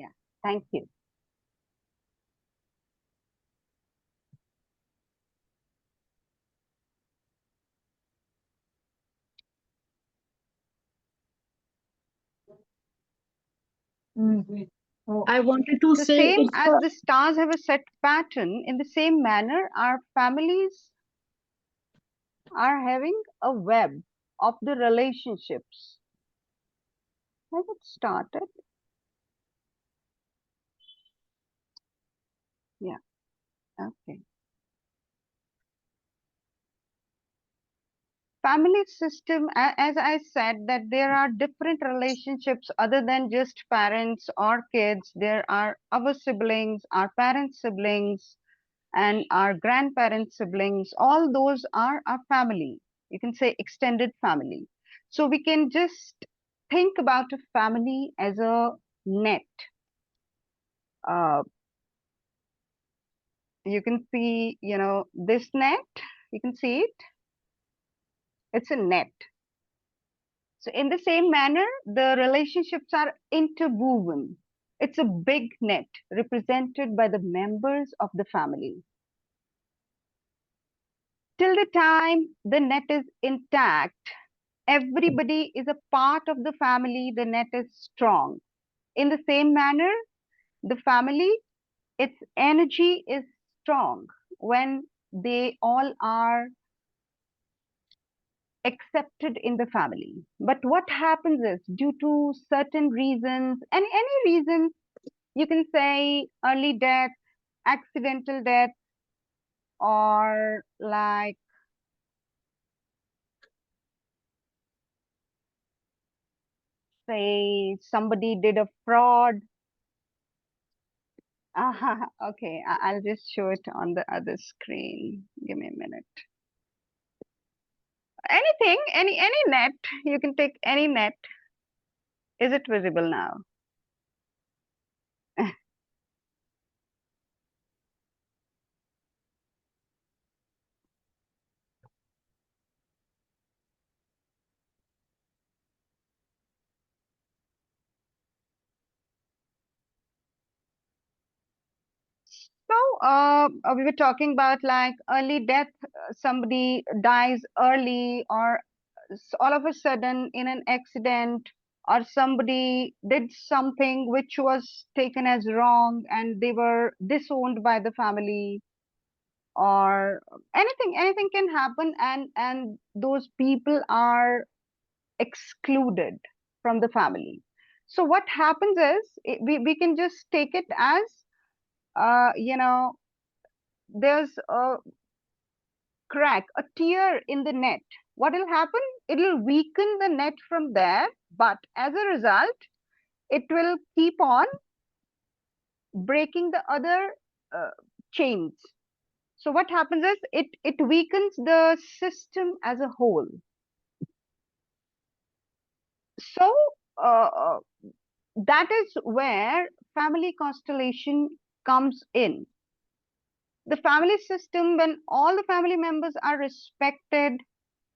Yeah. Thank you. I wanted to The say same it's as the stars have a set pattern, in the same manner, our families are having a web of the relationships. Has it started? Yeah. Okay. Family system, as I said, that there are different relationships other than just parents or kids. There are our siblings, our parents' siblings, and our grandparents' siblings. All those are our family. You can say extended family. So we can just think about a family as a net. Uh, you can see, this net. You can see it. It's a net. So in the same manner, the relationships are interwoven. It's a big net represented by the members of the family. Till the time the net is intact, everybody is a part of the family, the net is strong. In the same manner, the family, its energy is strong when they all are accepted in the family. But what happens is, due to certain reasons, and any reason, you can say early death, accidental death, or like, say, somebody did a fraud. Okay, I'll just show it on the other screen. Give me a minute. Anything, any net, you can take any net. Is it visible now? So, we were talking about like early death. Somebody dies early, or all of a sudden in an accident, or somebody did something which was taken as wrong and they were disowned by the family, or anything can happen, and those people are excluded from the family. So what happens is, we can just take it as, uh, you know there's a crack, a tear in the net. What will happen? It will weaken the net from there, but as a result, it will keep on breaking the other uh, chains. So what happens is, it weakens the system as a whole. So that is where family constellation comes in. The family system, when all the family members are respected,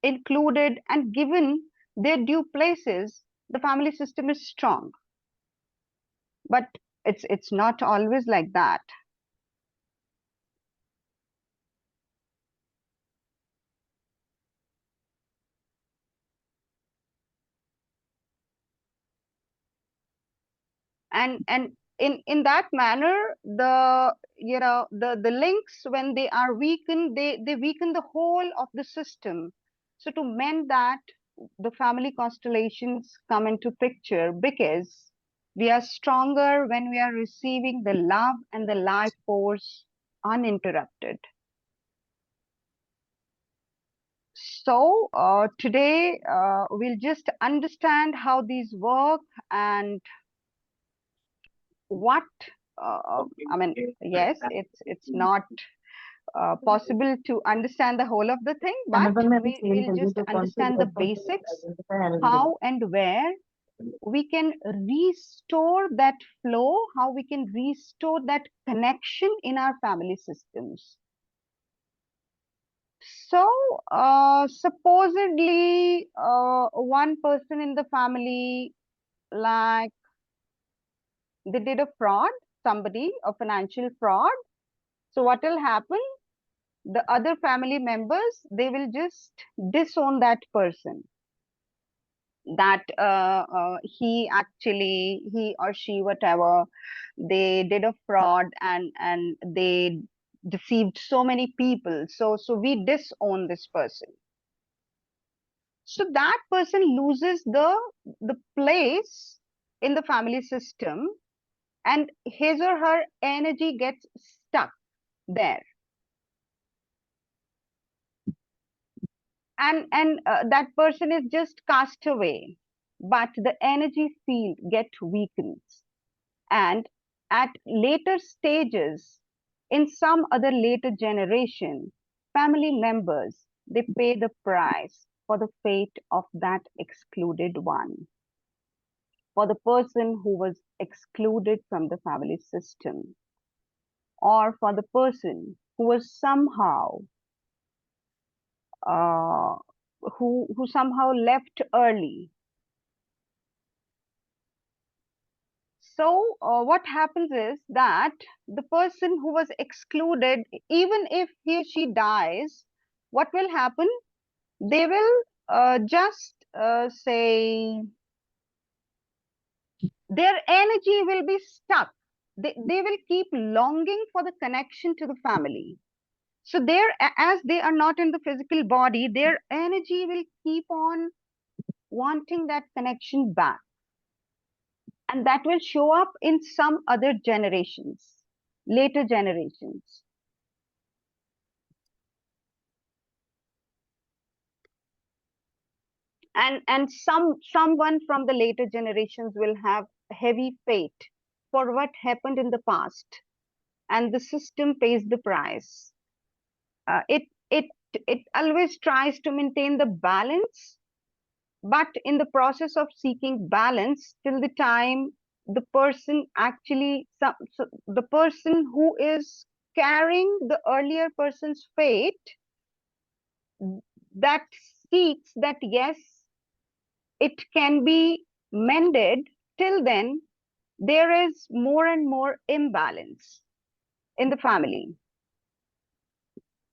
included, and given their due places, the family system is strong. But it's not always like that. And in that manner, the links, when they are weakened, they weaken the whole of the system. So to mend that, the family constellations come into picture, because we are stronger when we are receiving the love and the life force uninterrupted. So today we'll just understand how these work, and what I mean, yes, it's not possible to understand the whole of the thing, but we'll just understand the basics, how and where we can restore that flow, how we can restore that connection in our family systems. So, supposedly, one person in the family, like, they did a fraud, somebody, a financial fraud. So what will happen? The other family members, they will just disown that person, that he or she, whatever, they did a fraud, and they deceived so many people. So we disown this person. So that person loses the place in the family system, and his or her energy gets stuck there. And that person is just cast away, but the energy field get weakens. And at later stages, in some other later generation, family members, they pay the price for the fate of that excluded one, for the person who was excluded from the family system, or for the person who was somehow uh, who somehow left early. So what happens is that the person who was excluded, even if he or she dies, what will happen? They will just say their energy will be stuck. They will keep longing for the connection to the family. So as they are not in the physical body, their energy will keep on wanting that connection back. And that will show up in some other generations, later generations. And someone from the later generations will have heavy fate for what happened in the past, and the system pays the price. Uh, it it it always tries to maintain the balance, but in the process of seeking balance, till the time the person actually so the person who is carrying the earlier person's fate, that seeks that, yes, it can be mended. Till then, there is more and more imbalance in the family.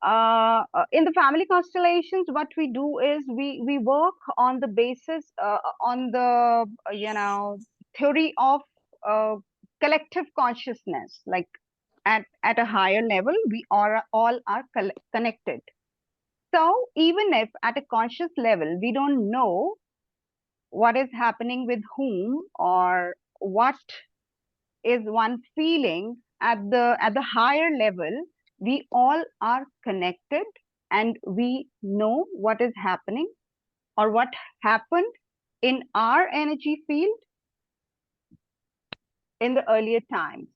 In the family constellations, what we do is we work on the basis, on the theory of uh, collective consciousness. Like at a higher level, we are all are connected. So even if at a conscious level we don't know what is happening with whom, or what is one feeling at the higher level, we all are connected, and we know what is happening or what happened in our energy field in the earlier times.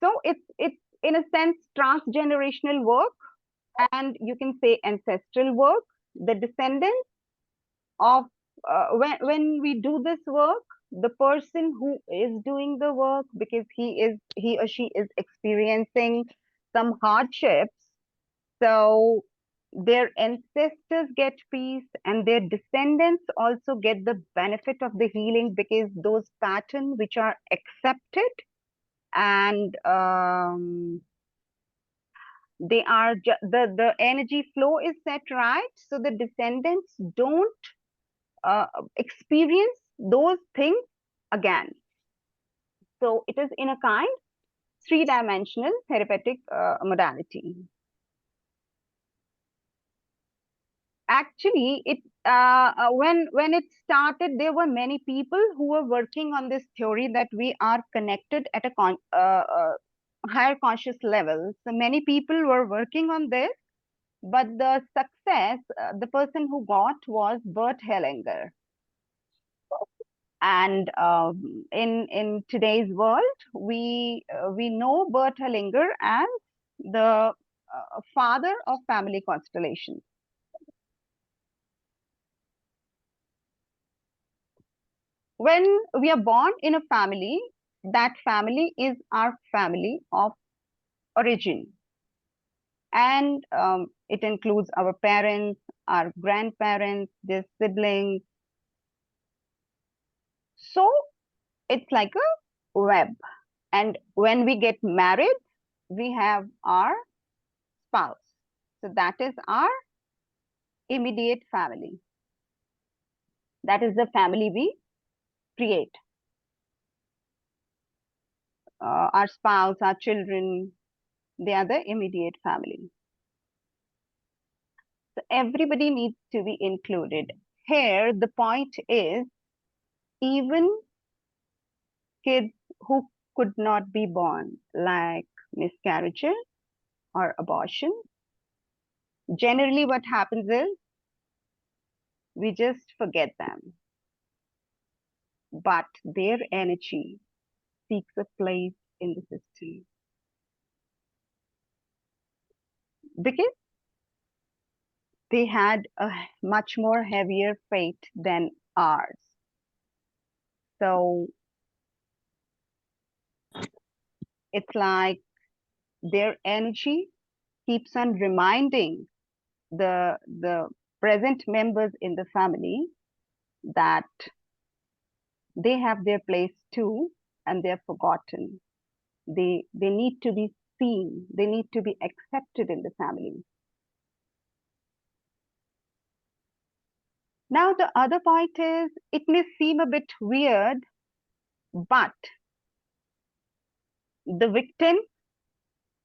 So it's in a sense transgenerational work, and you can say ancestral work. The descendants of when we do this work, the person who is doing the work, because he or she is experiencing some hardships, so their ancestors get peace, and their descendants also get the benefit of the healing, because those patterns which are accepted, and they are the energy flow is set right, so the descendants don't experience those things again. So it is in a kind three-dimensional therapeutic modality. Actually, when it started, there were many people who were working on this theory that we are connected at a higher conscious level. So many people were working on this, but the success, the person who got was Bert Hellinger. And in today's world, we know Bert Hellinger as the father of family constellation. When we are born in a family, that family is our family of origin. And it includes our parents, our grandparents, their siblings. So it's like a web. And when we get married, we have our spouse. So that is our immediate family. That is the family we create. Our spouse, our children, they are the immediate family. So everybody needs to be included. Here, the point is even kids who could not be born, like miscarriages or abortion, generally what happens is we just forget them. But their energy seeks a place in the system because they had a much more heavier fate than ours. So it's like their energy keeps on reminding the present members in the family that they have their place too and they're forgotten. They need to be seen, they need to be accepted in the family. Now the other point is it may seem a bit weird, but the victims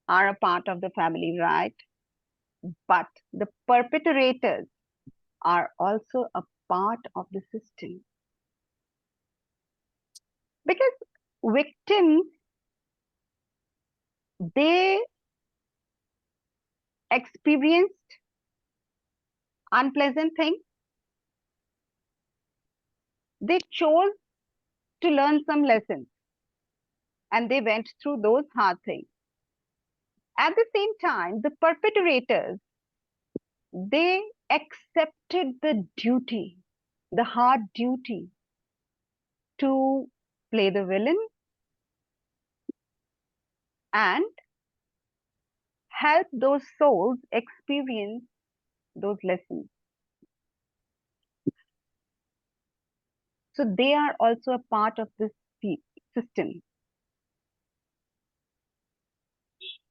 are a part of the family, right? But the perpetrators are also a part of the system. Because victims, they experienced unpleasant things. They chose to learn some lessons and they went through those hard things. At the same time, the perpetrators, they accepted the duty, the hard duty to play the villain and help those souls experience those lessons. So they are also a part of this system.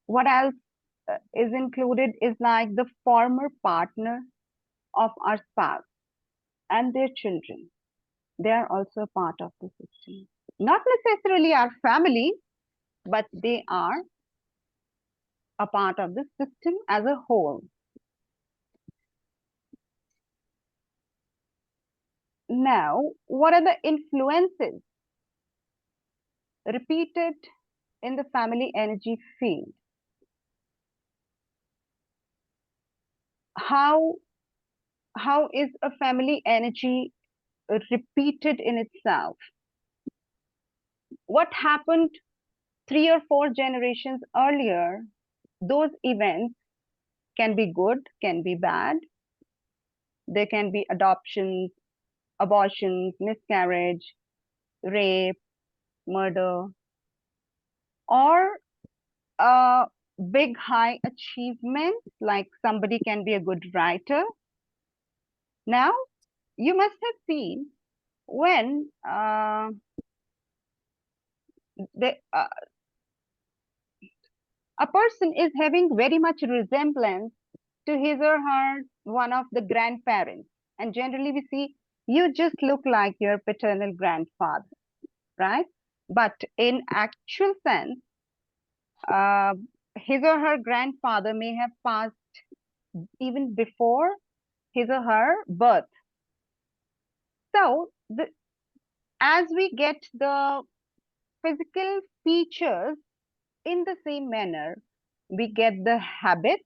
What else is included is like the former partner of our spouse and their children. They are also a part of the system. Not necessarily our family, but they are a part of the system as a whole. Now, what are the influences repeated in the family energy field? How, how is a family energy repeated in itself? What happened 3 or 4 generations earlier? Those events can be good, can be bad. There can be adoptions, abortions, miscarriage, rape, murder, or a big high achievement, like somebody can be a good writer. Now, you must have seen when the, a person is having very much resemblance to his or her one of the grandparents. And generally we see you just look like your paternal grandfather, right? But in actual sense, uh, his or her grandfather may have passed even before his or her birth. So as we get the physical features in the same manner, we get the habits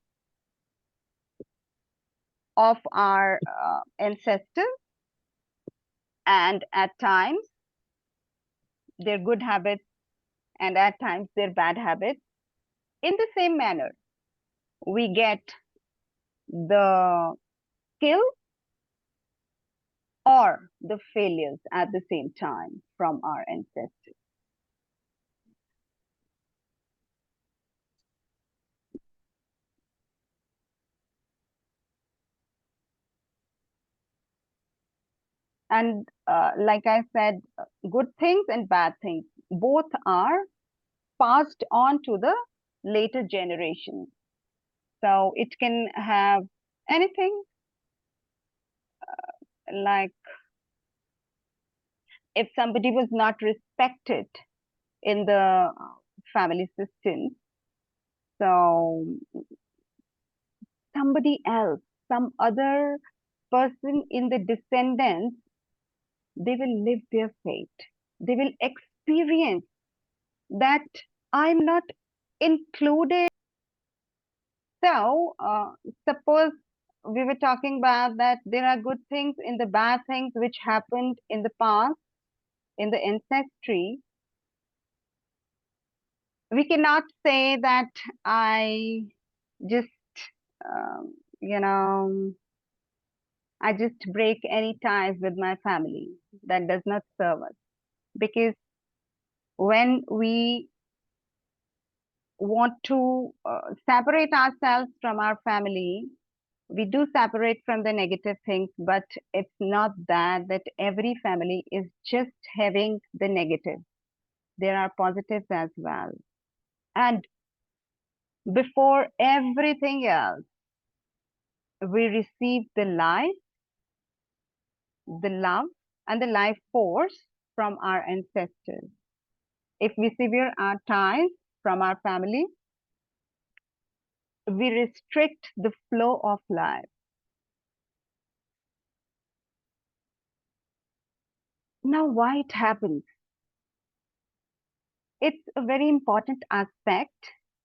of our ancestors, and at times their good habits, and at times their bad habits. In the same manner, we get the skill or the failures at the same time from our ancestors. And like I said, good things and bad things both are passed on to the later generation. So it can have anything, like if somebody was not respected in the family system, so somebody else, some other person in the descendants, they will live their fate. They will experience that I'm not included. So, suppose we were talking about that there are good things in the bad things which happened in the past, in the ancestry. We cannot say that I just, um, you know, I just break any ties with my family. That does not serve us, because when we want to separate ourselves from our family, we do separate from the negative things, but it's not that every family is just having the negative. There are positives as well. And before everything else, we receive the life, the love, and the life force from our ancestors. If we sever our ties from our family, we restrict the flow of life. Now, why it happens? It's a very important aspect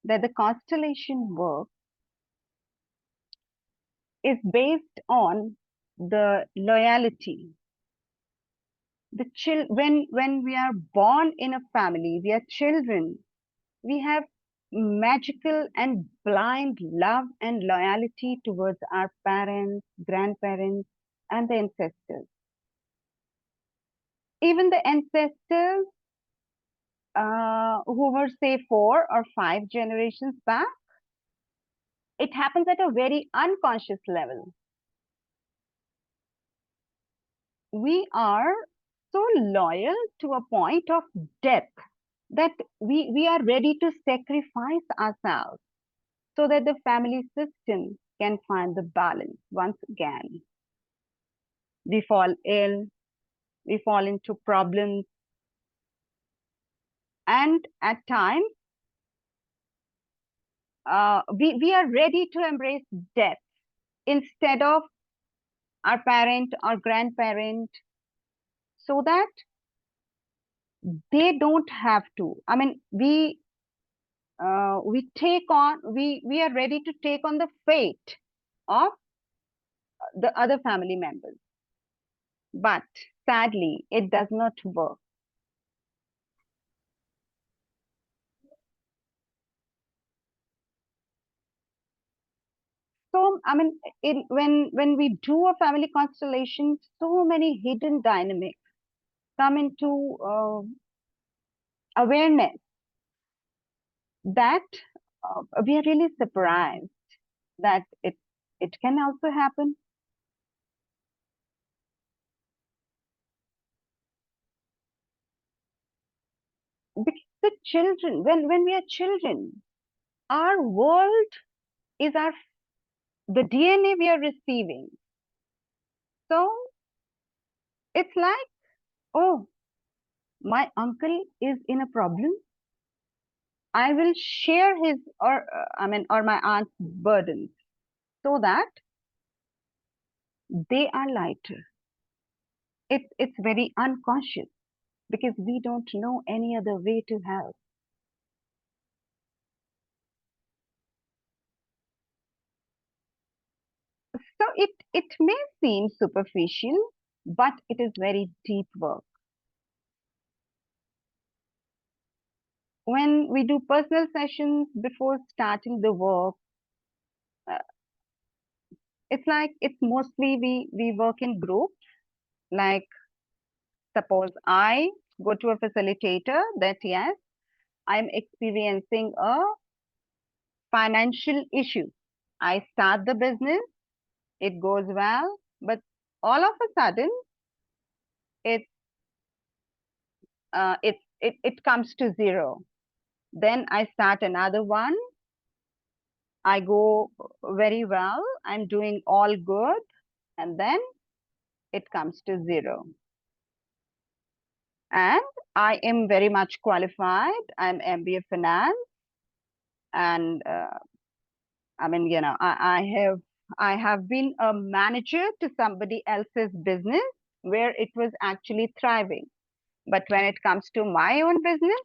that the constellation work is based on the loyalty. When we are born in a family, we are children. We have magical and blind love and loyalty towards our parents, grandparents, and the ancestors. Even the ancestors who were, say, 4 or 5 generations back, it happens at a very unconscious level. We are so loyal to a point of death that we are ready to sacrifice ourselves so that the family system can find the balance once again. We fall ill, we fall into problems, and at times we are ready to embrace death instead of our parent or grandparent, so that they don't have to. I mean, we are ready to take on the fate of the other family members. But sadly, it does not work. So, I mean, when we do a family constellation, so many hidden dynamics come into awareness that we are really surprised that it can also happen. Because the children, when we are children, our world is our the DNA we are receiving. So it's like, oh, my uncle is in a problem. I will share his or my aunt's burdens so that they are lighter. It's very unconscious because we don't know any other way to help. So it may seem superficial, but it is very deep work. When we do personal sessions before starting the work, uh, it's like it's mostly we work in groups. Like suppose I go to a facilitator that yes, I'm experiencing a financial issue. I start the business, it goes well, but all of a sudden it it comes to zero. Then I start another one. I go very well. I'm doing all good, and then it comes to zero. And I am very much qualified. I'm MBA Finance, and I mean, I have been a manager to somebody else's business where it was actually thriving. But when it comes to my own business,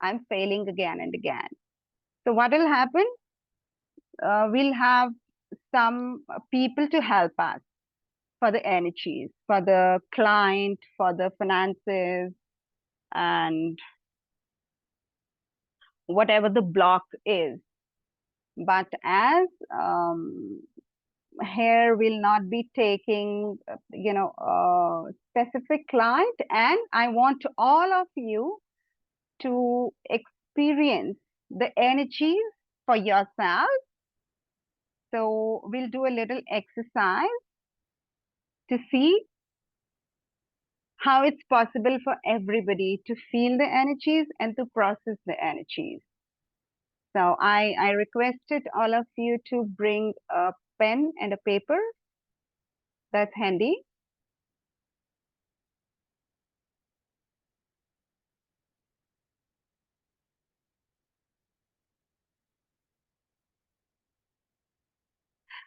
I'm failing again and again. So what will happen? We'll have some people to help us for the energies, for the client, for the finances, and whatever the block is. But as here will not be taking, a specific client, and I want all of you to experience the energies for yourself. So we'll do a little exercise to see how it's possible for everybody to feel the energies and to process the energies. So I requested all of you to bring a pen and a paper that's handy.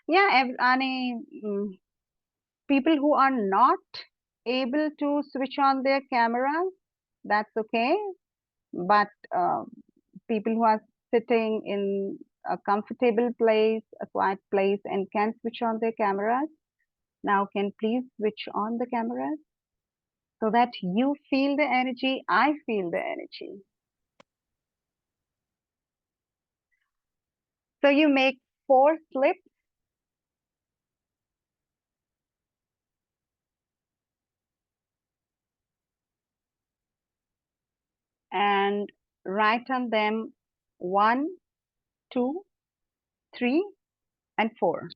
Yeah, people who are not able to switch on their cameras, that's okay. But people who are sitting in a comfortable place, a quiet place, and can switch on their cameras, now can please switch on the cameras so that you feel the energy, I feel the energy. So you make 4 slips and write on them 1, 2, 3, and 4.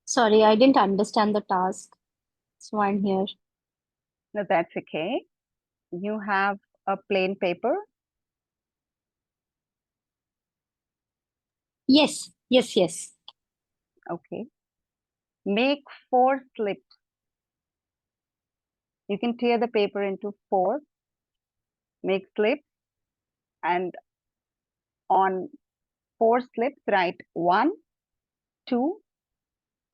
Sorry, I didn't understand the task. So I'm here. No, that's okay. You have a plain paper. Yes, yes, yes. Okay. Make 4 slips. You can tear the paper into 4, make slips, and on 4 slips, write 1, 2,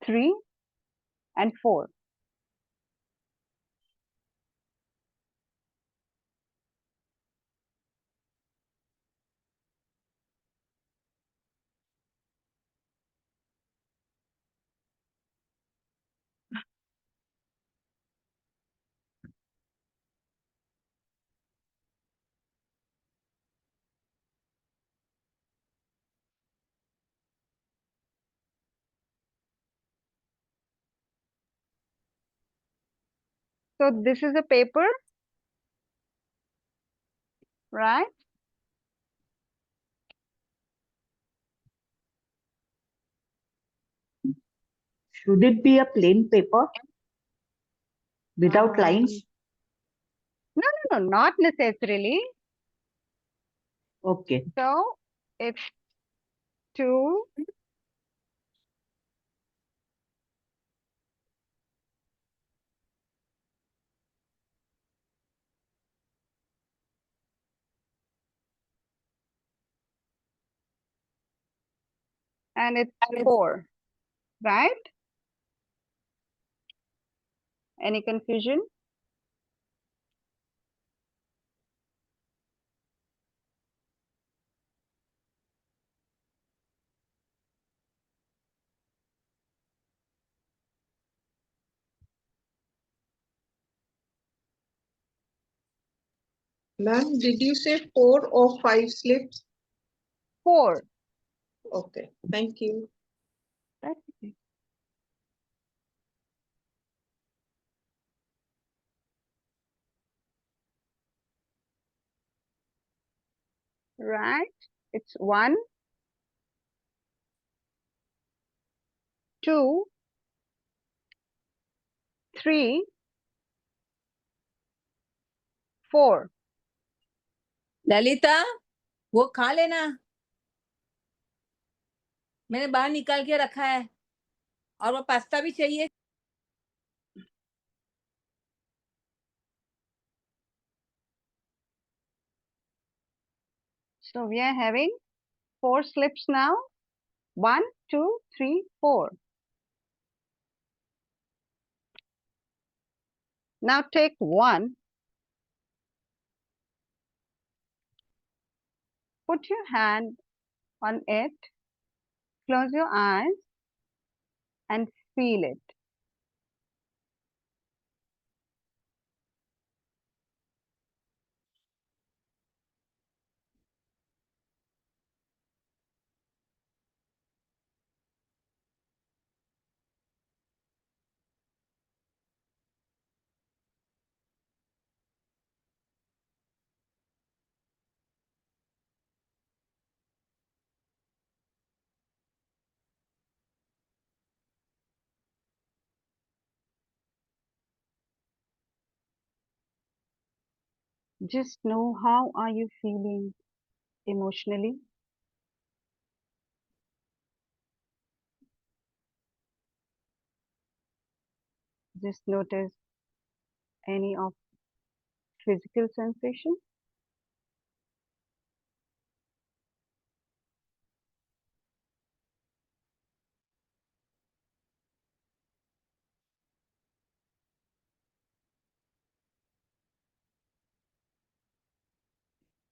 3, and 4. So this is a paper, right? Should it be a plain paper without lines? No, not necessarily. Okay. So it's 2, and it's 4, right? Any confusion? Ma'am, did you say 4 or 5 slips? 4. Okay, thank you. That's okay. Right. It's 1, 2, 3, 4. Lalita वो खा लेना, मैंने बाहर निकाल के रखा है, और वो पास्ता भी चाहिए। So we are having 4 slips now. 1, 2, 3, 4. Now take 1. Put your hand on it. Close your eyes and feel it. Just know how are you feeling emotionally. Just notice any of physical sensation.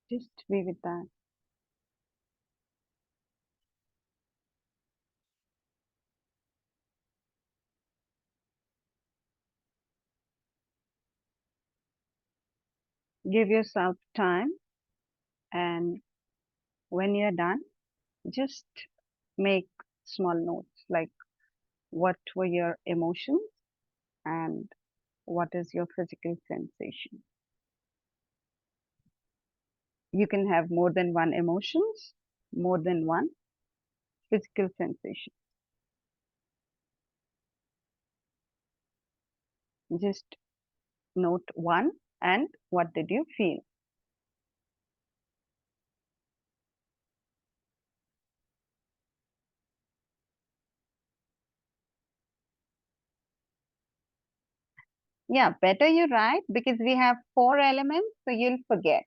Just be with that. Give yourself time, and when you're done, just make small notes like what were your emotions and what is your physical sensation. You can have more than one emotions, more than one physical sensation. Just note one and what did you feel. Yeah, better you write because we have 4 elements, so you'll forget.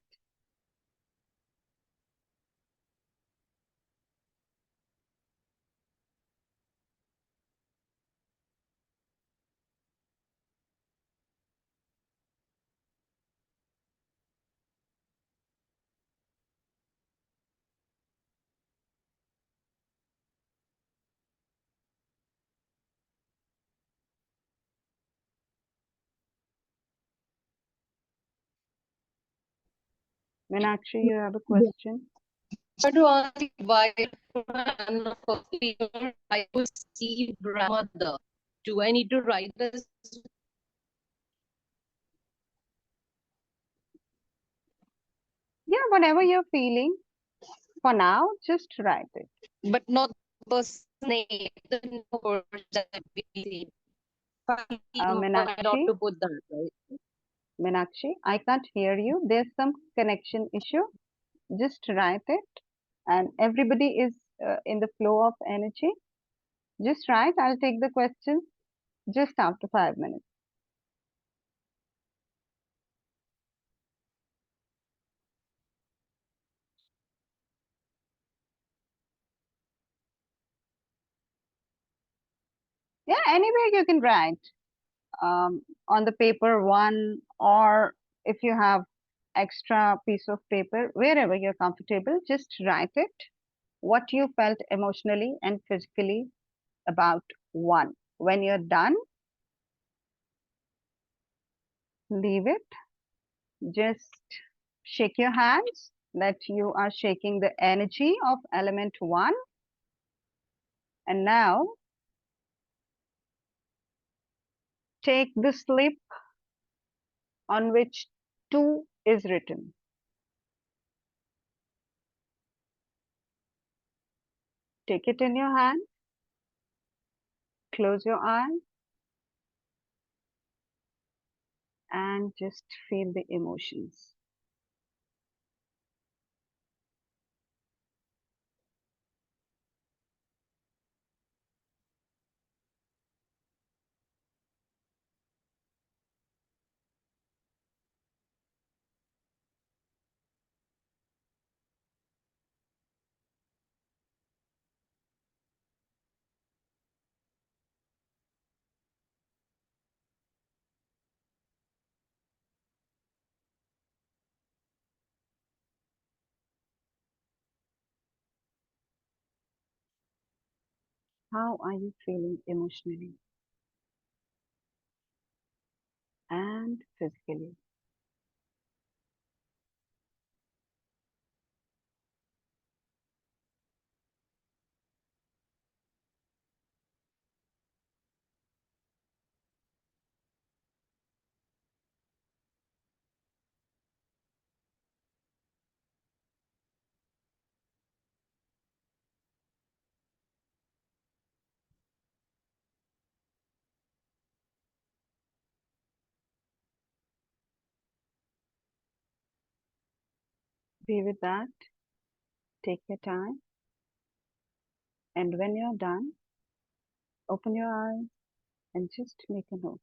Meenakshi, you have a question? But to ask why I'm not firstly I would see grandmother. Do I need to write this? Yeah, whatever you're feeling. For now, just write it. But not the person's name, the words that we see. Family member, I Meenakshi, ought to put that, right? Meenakshi, I can't hear you. There's some connection issue. Just write it, and everybody is in the flow of energy. Just write. I'll take the questions just after 5 minutes. Yeah, anywhere you can write on the paper one, or if you have extra piece of paper, wherever you're comfortable, just write it. What you felt emotionally and physically about one. When you're done, leave it. Just Shake your hands that you are shaking the energy of element 1. And now take the slip on which 2 is written. Take it in your hand. Close your eyes and just feel the emotions. How are you feeling emotionally and physically? Be with that. Take your time. And when you're done, open your eyes and just make a note.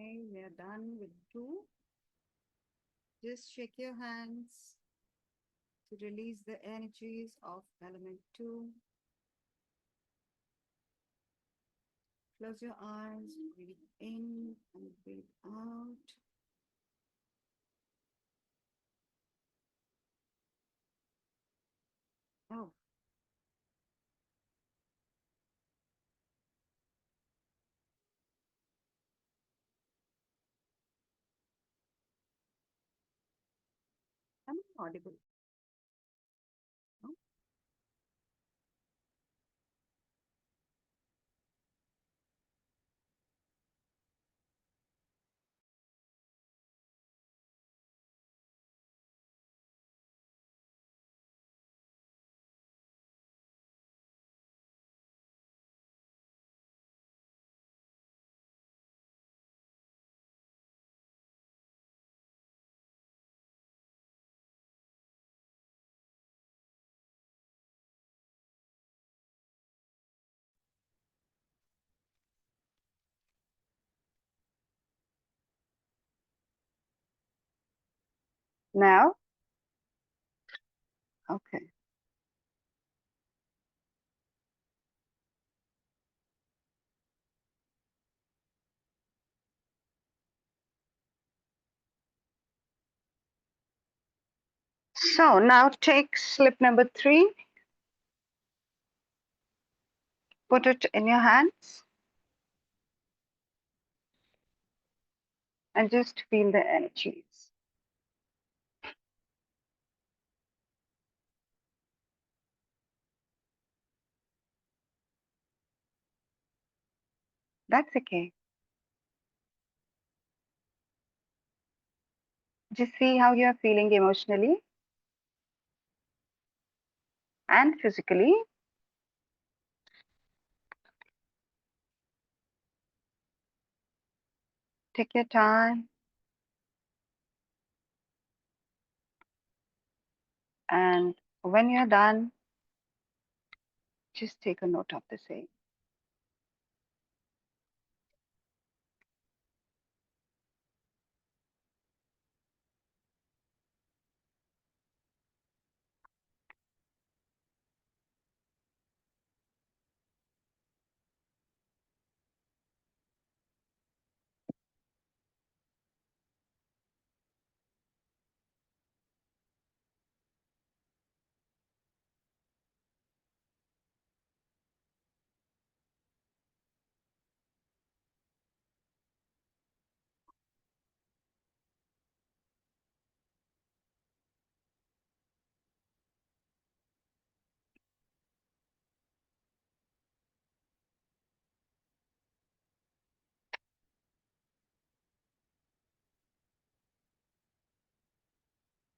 Okay, we are done with 2. Just shake your hands to release the energies of element 2. Close your eyes, breathe in and breathe out. Oh, I'm audible. No? Now? Okay. So now take slip number 3. Put it in your hands. And just feel the energies. That's okay. Just see how you are feeling emotionally and physically. Take your time. And when you're done, just take a note of the same.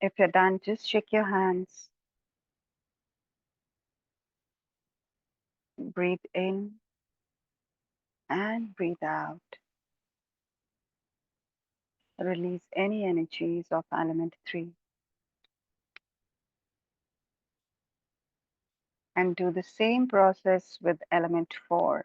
If you're done, just shake your hands. Breathe in and breathe out. Release any energies of element 3. And do the same process with element 4.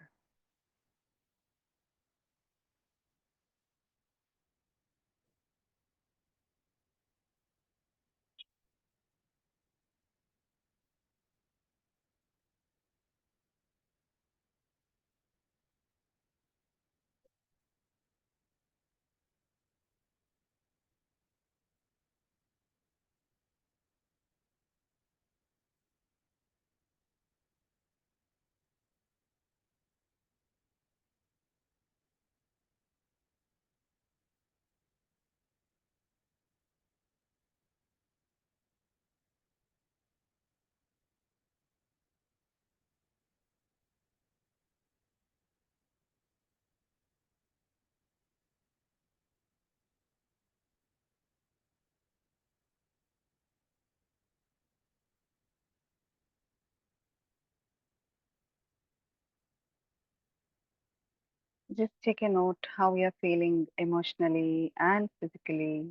Just take a note how you're feeling emotionally and physically.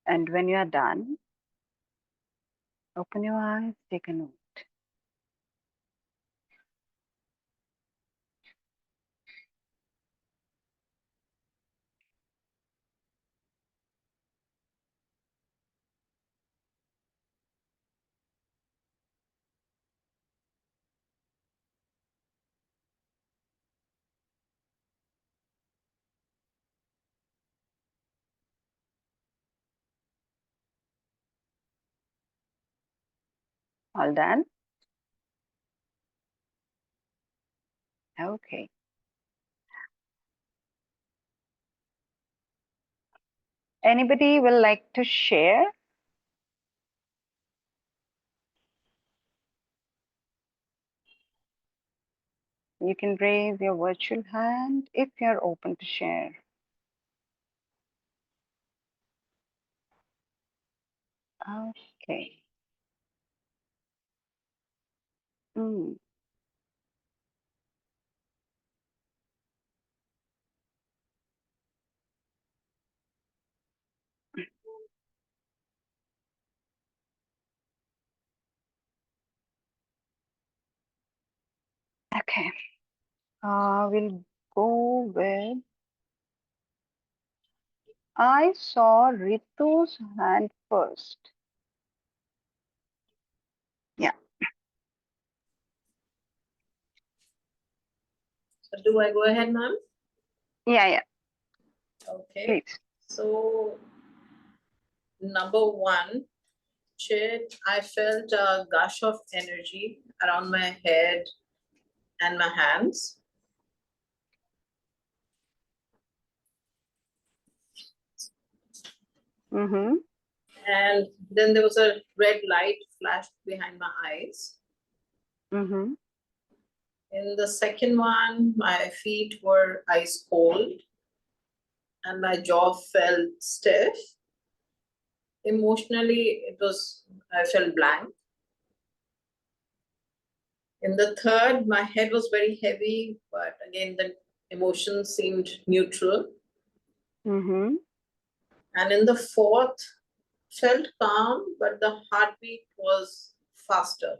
And when you are done, open your eyes, take a note. All done? Okay. Anybody will like to share? You can raise your virtual hand if you're open to share. Okay. Mm. Okay. We'll go with, I saw Ritu's hand first. Yeah. So do I go ahead, ma'am? Yeah. Okay. Please. So number one, Chit, I felt a gush of energy around my head and my hands. Mm-hmm. And then there was a red light flashed behind my eyes. Mm-hmm. In the second one, my feet were ice cold and my jaw felt stiff. Emotionally, I felt blank. In the third, my head was very heavy, but again, the emotions seemed neutral. Mm-hmm. And in the fourth, felt calm, but the heartbeat was faster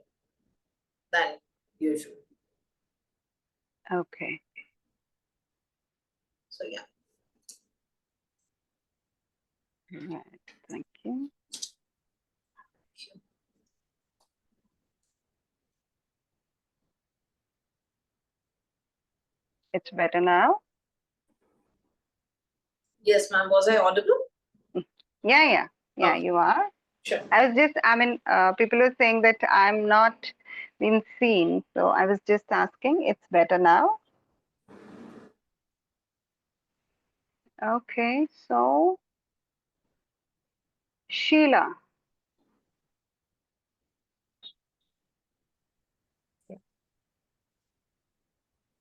than usual. Okay. So yeah. Right. Thank you. It's better now? Yes, ma'am. Was I audible? Yeah, Okay. you are. Sure. People are saying that I'm not being seen. So I was just asking, it's better now? Okay, so Sheila.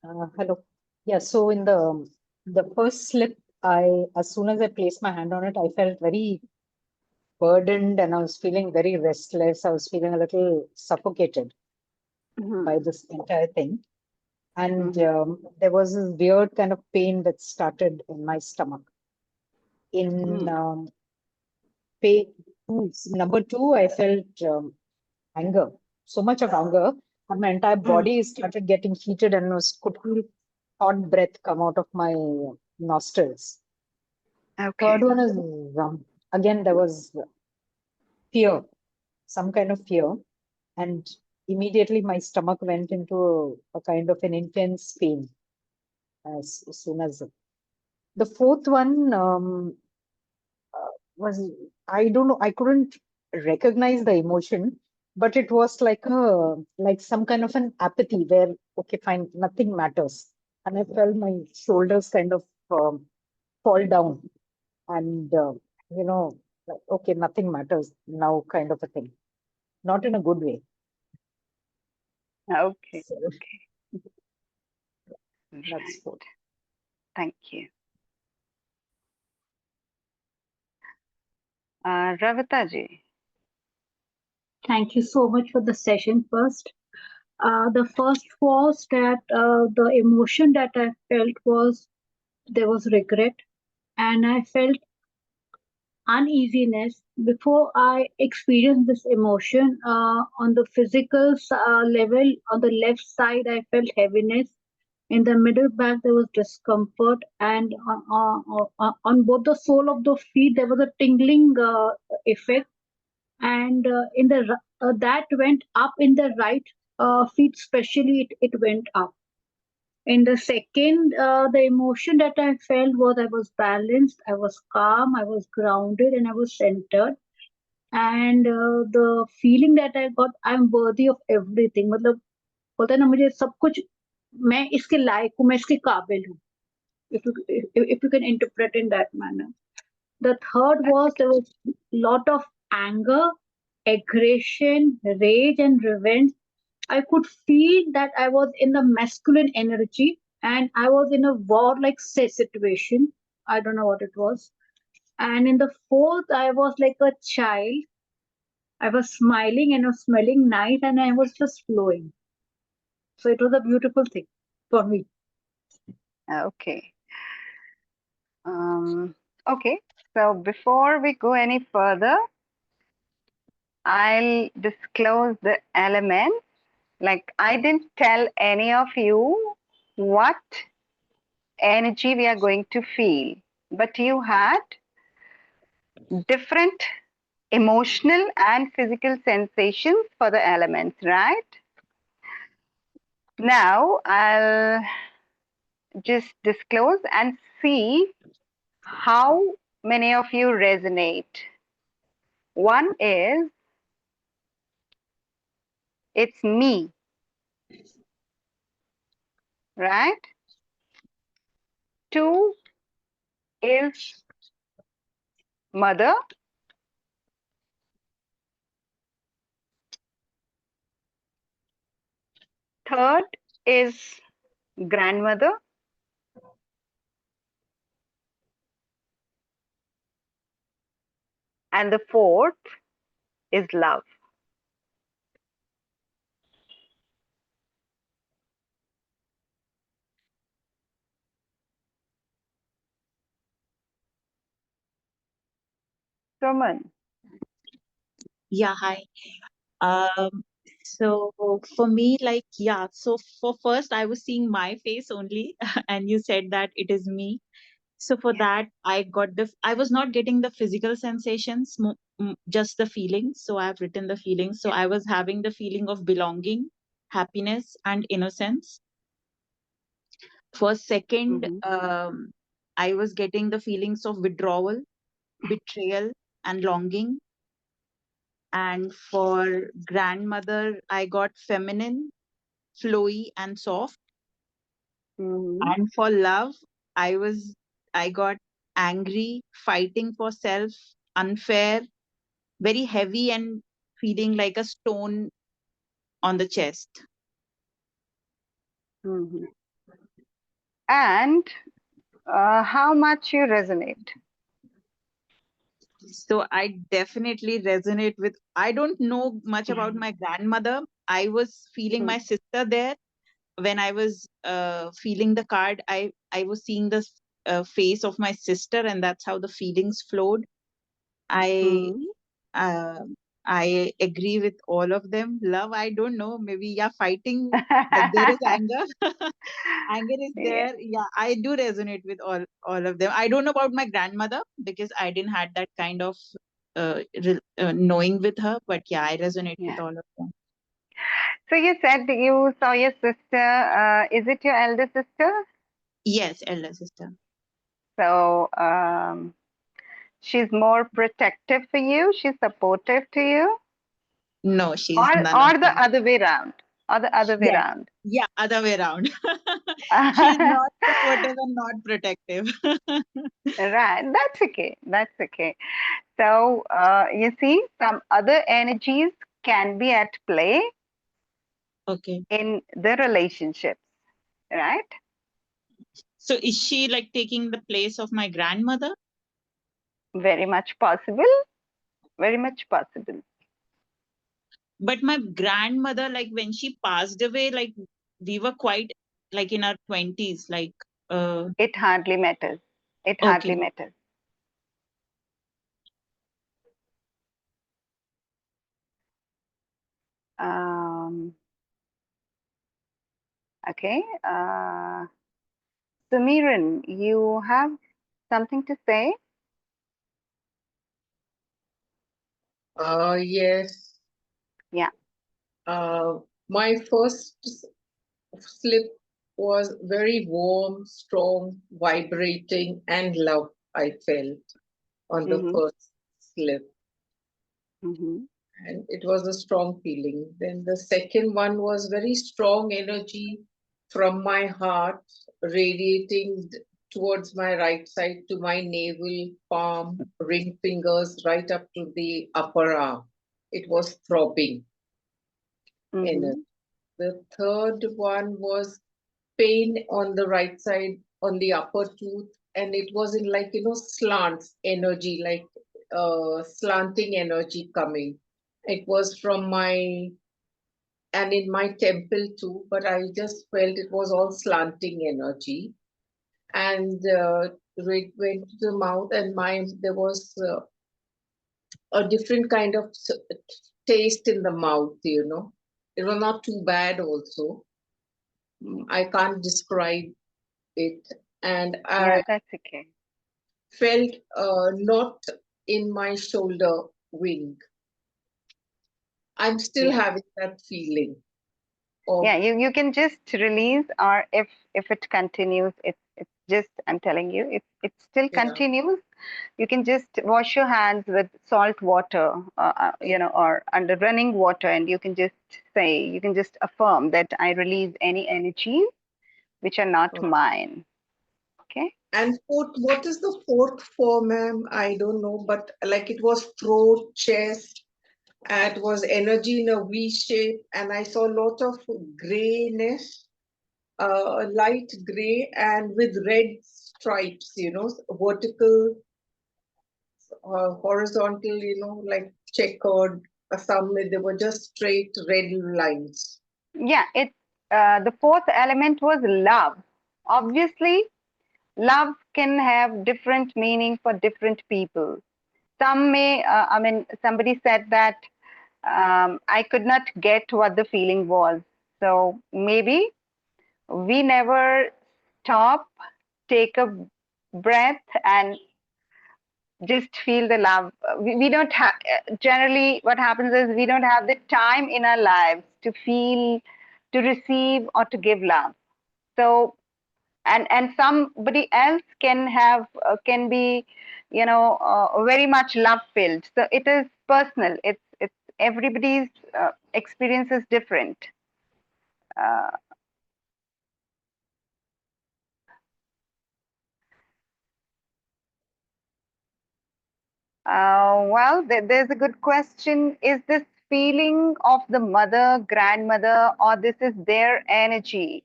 Hello. Yeah, so in the first slip, as soon as I placed my hand on it, I felt very burdened and I was feeling very restless. I was feeling a little suffocated by this entire thing. And there was this weird kind of pain that started in my stomach. In number two, I felt anger, so much of anger, and my entire body started getting heated and could feel hot breath come out of my nostrils. Okay. Third one is again there was fear, some kind of fear, and immediately my stomach went into a kind of an intense pain as soon as the fourth one was, I don't know, I couldn't recognize the emotion, but it was like some kind of an apathy where, okay, fine, nothing matters. And I felt my shoulders kind of fall down and, like, okay, nothing matters now, kind of a thing. Not in a good way. Okay. So Okay. that's Right. what. Thank you. Ravita ji. Thank you so much for the session first. The first was that the emotion that I felt was there was regret, and I felt uneasiness before I experienced this emotion. On the physical level, on the left side, I felt heaviness. In the middle back, there was discomfort, and on both the sole of the feet, there was a tingling effect. And in that went up in the right feet, especially it went up. In the second, the emotion that I felt was I was balanced, I was calm, I was grounded, and I was centered. And the feeling that I got, I'm worthy of everything. मतलब होता है ना, मुझे सब कुछ, मैं इसके लायक हूँ, मैं इसके काबिल हूँ. If you can interpret in that manner. The third was there was lot of anger, aggression, rage, and revenge. I could feel that I was in the masculine energy and I was in a war-like situation. I don't know what it was. And in the fourth, I was like a child. I was smiling and I was smelling nice and I was just flowing. So it was a beautiful thing for me. Okay. Okay. So before we go any further, I'll disclose the elements. Like I didn't tell any of you what energy we are going to feel, but you had different emotional and physical sensations for the elements, right? Now I'll just disclose and see how many of you resonate. One is it's me, right? Two is mother. third is grandmother. And the fourth is love. Suman. Yeah, hi. So for me, like, yeah, so for first I was seeing my face only, and you said that it is me. So for that, I was not getting the physical sensations, just the feelings. So I've written the feelings. So I was having the feeling of belonging, happiness, and innocence. For second, I was getting the feelings of withdrawal, betrayal, and longing. And for grandmother, I got feminine, flowy, and soft. And for love, I got angry, fighting for self, unfair, very heavy, and feeling like a stone on the chest. And how much you resonate? So I definitely resonate with, I don't know much about my grandmother. I was feeling my sister there. When I was feeling the card, I was seeing the face of my sister, and that's how the feelings flowed. I uh, I agree with all of them. Love, I don't know, maybe, yeah, fighting, but there is anger. Anger is Yeah. there. Yeah, I do resonate with all of them. I don't know about my grandmother because I didn't had that kind of knowing with her, but yeah, I resonate with all of them. So you said that you saw your sister. Is it your elder sister? Yes, elder sister. So she's more protective for you. She's supportive to you. No, she's Or none of the them. other way around. Or the other way Yes. around. Yeah, other way around. She's not supportive and not protective. Right. That's okay. That's okay. So you see, some other energies can be at play Okay. in the relationships, right? So is she like taking the place of my grandmother? Very much possible. Very much possible. But my grandmother, like when she passed away, like we were quite like in our 20s, like It hardly matters. It hardly okay. matters. Um, okay. Sumiran, you have something to say? Yes. Yeah. My first slip was very warm, strong, vibrating, and love I felt on the Mm-hmm. first slip. Mm-hmm. And it was a strong feeling. Then the second one was very strong energy from my heart radiating towards my right side to my navel, palm, ring fingers, right up to the upper arm. It was throbbing energy. Mm-hmm. The third one was pain on the right side on the upper tooth, and it was in like, slants energy, like slanting energy coming. It was from my and in my temple too, but I just felt it was all slanting energy. And it went to the mouth, and there was a different kind of taste in the mouth. It was not too bad also. I can't describe it. And Yeah, I that's okay. felt not in my shoulder wing. I'm still Yeah. having that feeling of, Yeah, you can just release, or if it continues, it's just, I'm telling you, if it still yeah, continues, you can just wash your hands with salt water, or under running water, and you can just affirm that I release any energies which are not mine. Okay. and fourth, what is the fourth for, ma'am? I don't know, but like it was throat, chest, and it was energy in a V shape, and I saw a lot of grayness, light gray, and with red stripes, vertical, horizontal, like checkered. Some they were just straight red lines. Yeah, the fourth element was love. Obviously, love can have different meaning for different people. Some may, somebody said that I could not get what the feeling was. So maybe we never stop, take a breath, and just feel the love. We don't have, generally, what happens is we don't have the time in our lives to feel, to receive, or to give love. So, and somebody else can have, can be, very much love filled. So it is personal. It's everybody's experience is different. Uh, well, there's a good question. Is this feeling of the mother, grandmother, or this is their energy?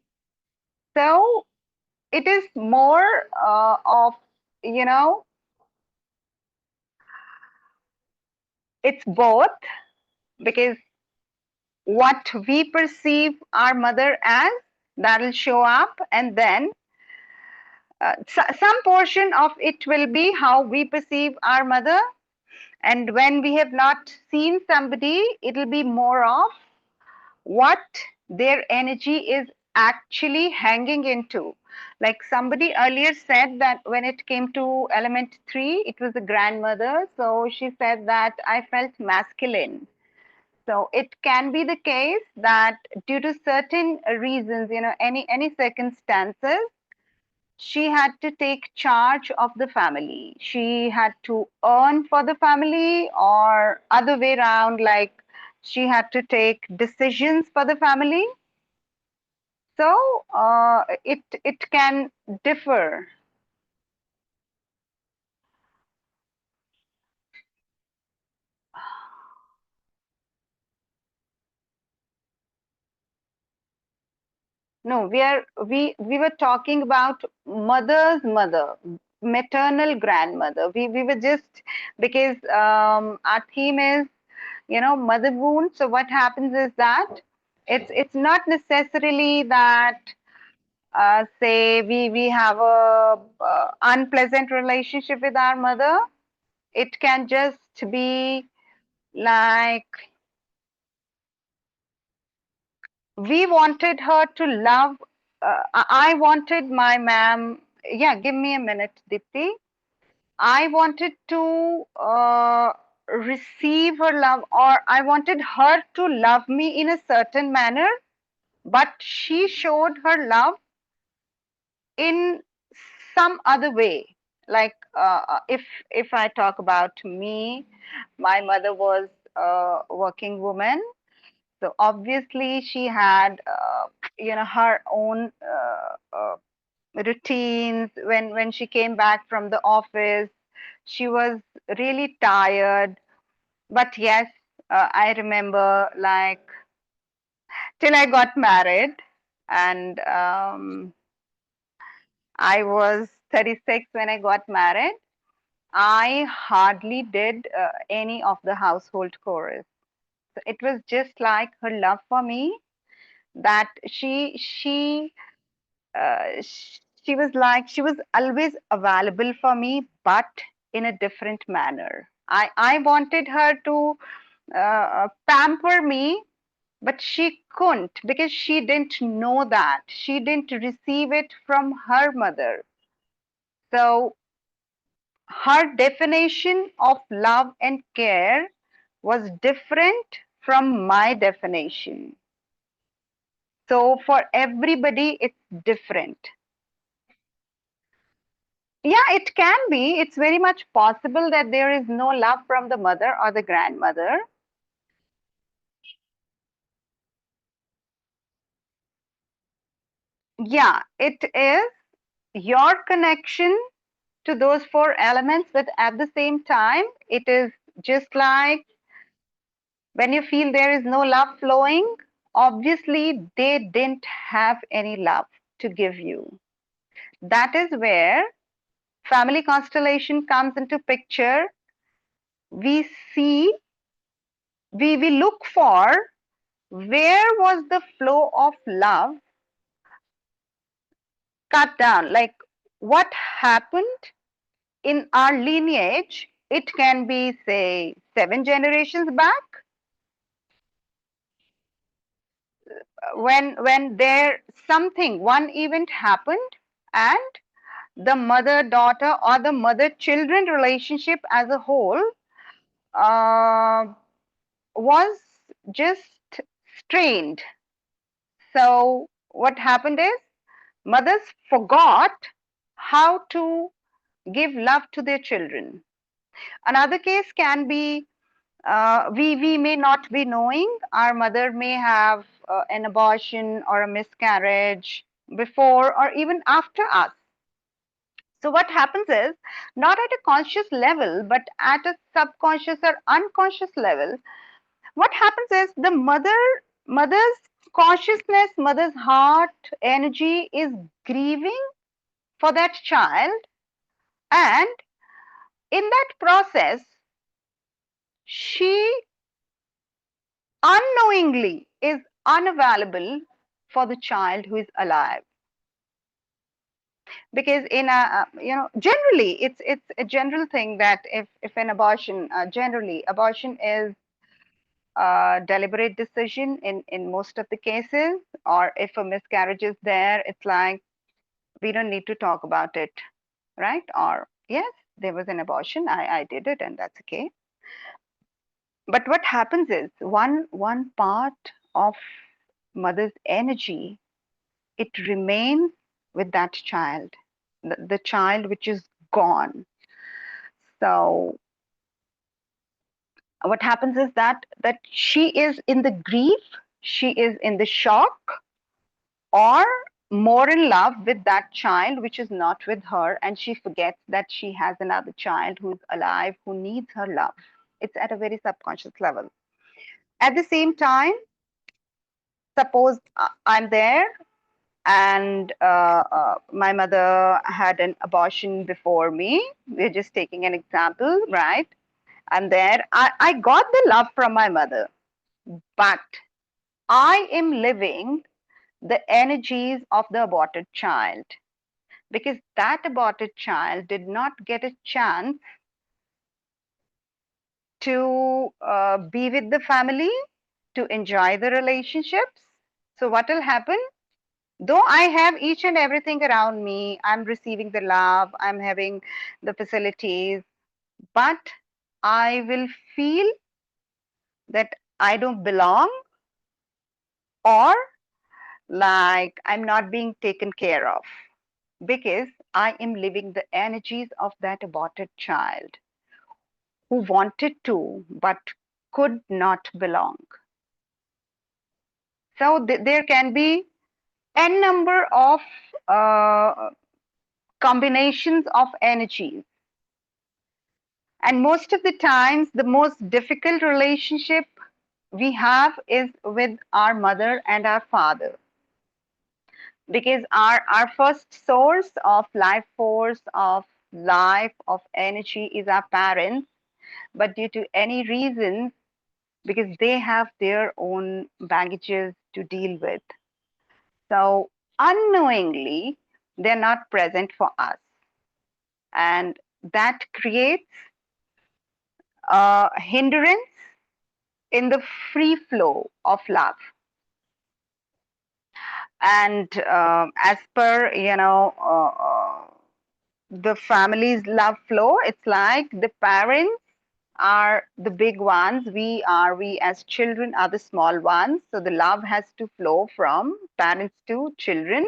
So it is more of, you know, it's both, because what we perceive our mother as, that'll show up, and then some portion of it will be how we perceive our mother. And when we have not seen somebody, it'll be more of what their energy is actually hanging into. Like somebody earlier said that when it came to element 3, it was the grandmother. So she said that I felt masculine. So it can be the case that due to certain reasons, any circumstances, she had to take charge of the family. She had to earn for the family, or other way around, like she had to take decisions for the family. So it can differ. No, we were talking about mother's mother, maternal grandmother. We were just, because our theme is, mother wound. So what happens is that it's not necessarily that say we have a unpleasant relationship with our mother. It can just be like we wanted her to love. I wanted my ma'am. Yeah, give me a minute, Dipti. I wanted to receive her love, or I wanted her to love me in a certain manner, but she showed her love in some other way. Like if I talk about me, my mother was a working woman, so obviously she had her own routines. When she came back from the office, she was really tired. But yes, I remember, like, till I got married, and I was 36 when I got married. I hardly did any of the household chores. So it was just like her love for me, that she was like, she was always available for me, but in a different manner. I wanted her to pamper me, but she couldn't, because she didn't know that. She didn't receive it from her mother. So her definition of love and care was different from my definition. So for everybody, it's different. Yeah, it can be. It's very much possible that there is no love from the mother or the grandmother. Yeah, it is your connection to those 4 elements, but at the same time, it is just like When you feel there is no love flowing, obviously they didn't have any love to give you. That is where family constellation comes into picture. We see, we look for where was the flow of love cut down, like what happened in our lineage. It can be, say, 7 generations back, when there something, one event happened, and the mother daughter or the mother children relationship as a whole was just strained. So what happened is mothers forgot how to give love to their children. Another case can be, we may not be knowing, our mother may have an abortion or a miscarriage before or even after us. So what happens is, not at a conscious level, but at a subconscious or unconscious level, what happens is the mother's consciousness, mother's heart energy is grieving for that child, and in that process, she unknowingly is unavailable for the child who is alive. Because in a, generally it's a general thing that if an abortion, generally abortion is a deliberate decision in most of the cases, or if a miscarriage is there, it's like we don't need to talk about it, right? Or yes, there was an abortion, I did it, and that's okay. But what happens is, one part of mother's energy, it remains with that child, the child which is gone. So what happens is that she is in the grief, she is in the shock, or more in love with that child which is not with her, and she forgets that she has another child who's alive, who needs her love. It's at a very subconscious level. At the same time, suppose I'm there, and my mother had an abortion before me. We're just taking an example, right? And there I got the love from my mother, but I am living the energies of the aborted child, because that aborted child did not get a chance to be with the family, to enjoy the relationships. So what will happen? Though I have each and everything around me, I'm receiving the love, I'm having the facilities, but I will feel that I don't belong, or like I'm not being taken care of, because I am living the energies of that aborted child who wanted to but could not belong. So there can be n number of combinations of energies. And most of the times, the most difficult relationship we have is with our mother and our father, because our first source of life force, of life, of energy is our parents. But due to any reasons, because they have their own baggages to deal with, so unknowingly, they're not present for us. And that creates a hindrance in the free flow of love. And as per, the family's love flow, it's like the parents are the big ones, we as children are the small ones, so the love has to flow from parents to children.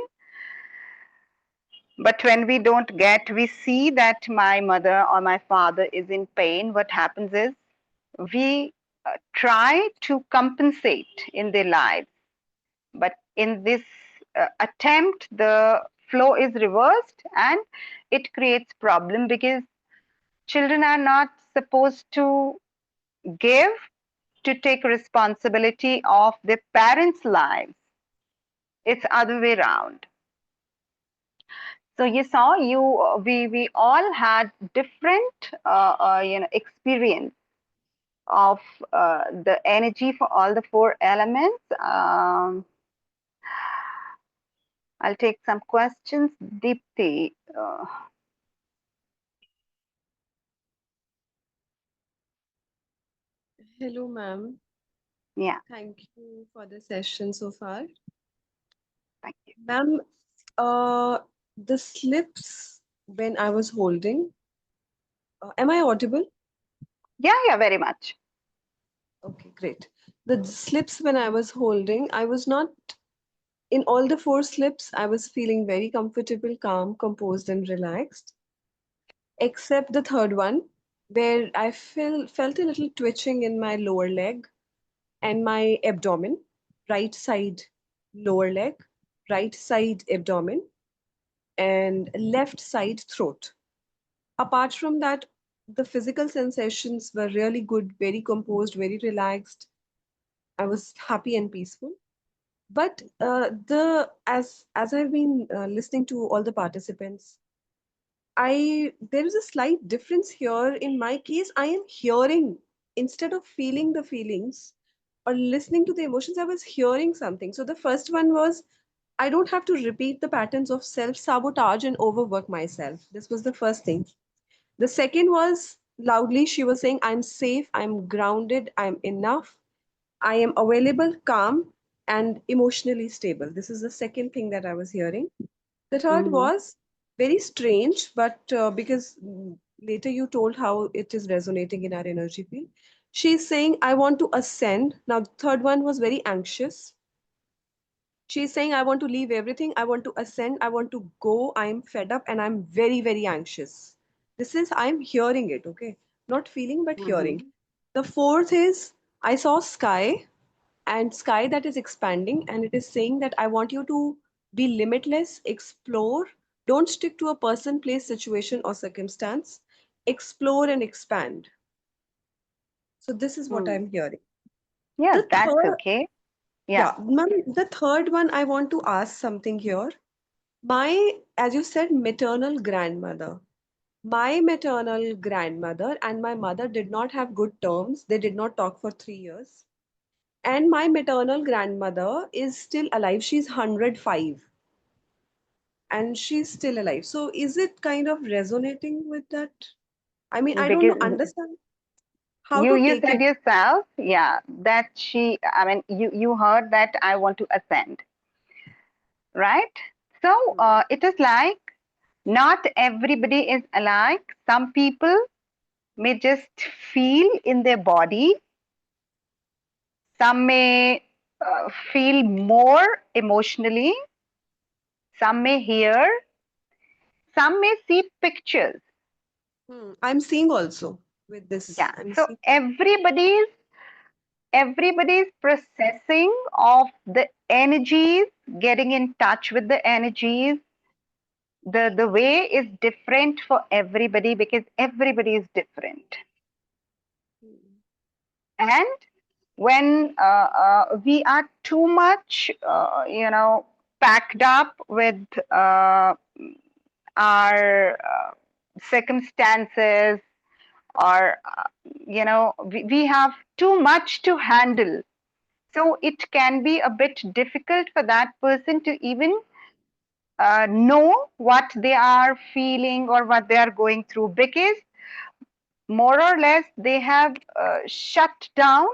But when we don't get, we see that my mother or my father is in pain, what happens is we try to compensate in their lives. But in this attempt, the flow is reversed, and it creates problem, because children are not supposed to give to take responsibility of their parents' lives. It's other way around. So you saw, we all had different experience of the energy for all the four elements. I'll take some questions. Deepthi. Hello, ma'am. Yeah, Thank you for the session so far. thank you. Ma'am, the slips when I was holding, am I audible? Yeah, very much. Okay, great. The slips when I was holding, I was not, in all the four slips, I was feeling very comfortable, calm, composed, and relaxed, except the third one, where I felt a little twitching in my lower leg and my abdomen, right side lower leg, right side abdomen, and left side throat. Apart from that, the physical sensations were really good, very composed, very relaxed. I was happy and peaceful. But the as I've been listening to all the participants, there is a slight difference here. In my case, I am hearing instead of feeling the feelings or listening to the emotions. I was hearing something. So the first one was, I don't have to repeat the patterns of self sabotage and overwork myself. This was the first thing. The second was, loudly she was saying, I'm safe, I'm grounded, I'm enough, I am available, calm, and emotionally stable. This is the second thing that I was hearing. The third Mm-hmm. was very strange, but because later you told how it is resonating in our energy field. She's saying, I want to ascend. Now, the third one was very anxious. She's saying, I want to leave everything. I want to ascend. I want to go. I'm fed up and I'm very, very anxious. This is, I'm hearing it, okay? Not feeling, but Mm-hmm. hearing. The fourth is, I saw sky and sky that is expanding, and it is saying that I want you to be limitless, explore. Don't stick to a person, place, situation, or circumstance. Explore and expand. So, this is what Mm. I'm hearing. Yeah, The that's third, okay. Yeah. yeah, ma'am, the third one, I want to ask something here. My, as you said, maternal grandmother. My maternal grandmother and my mother did not have good terms. They did not talk for 3 years. And my maternal grandmother is still alive. She's 105 and she's still alive. So is it kind of resonating with that? I mean, I don't know, Because understand how you to you take said it. yourself, yeah, that I mean, you heard that I want to ascend, right? So it is like not everybody is alike. Some people may just feel in their body. Some may feel more emotionally. Some may hear. Some may see pictures. I'm seeing also with this. Yeah. I'm So seeing. everybody's processing of the energies, getting in touch with the energies, the way is different for everybody because everybody is different. And when we are too much packed up with our circumstances, or we have too much to handle, so it can be a bit difficult for that person to even know what they are feeling or what they are going through, because more or less they have shut down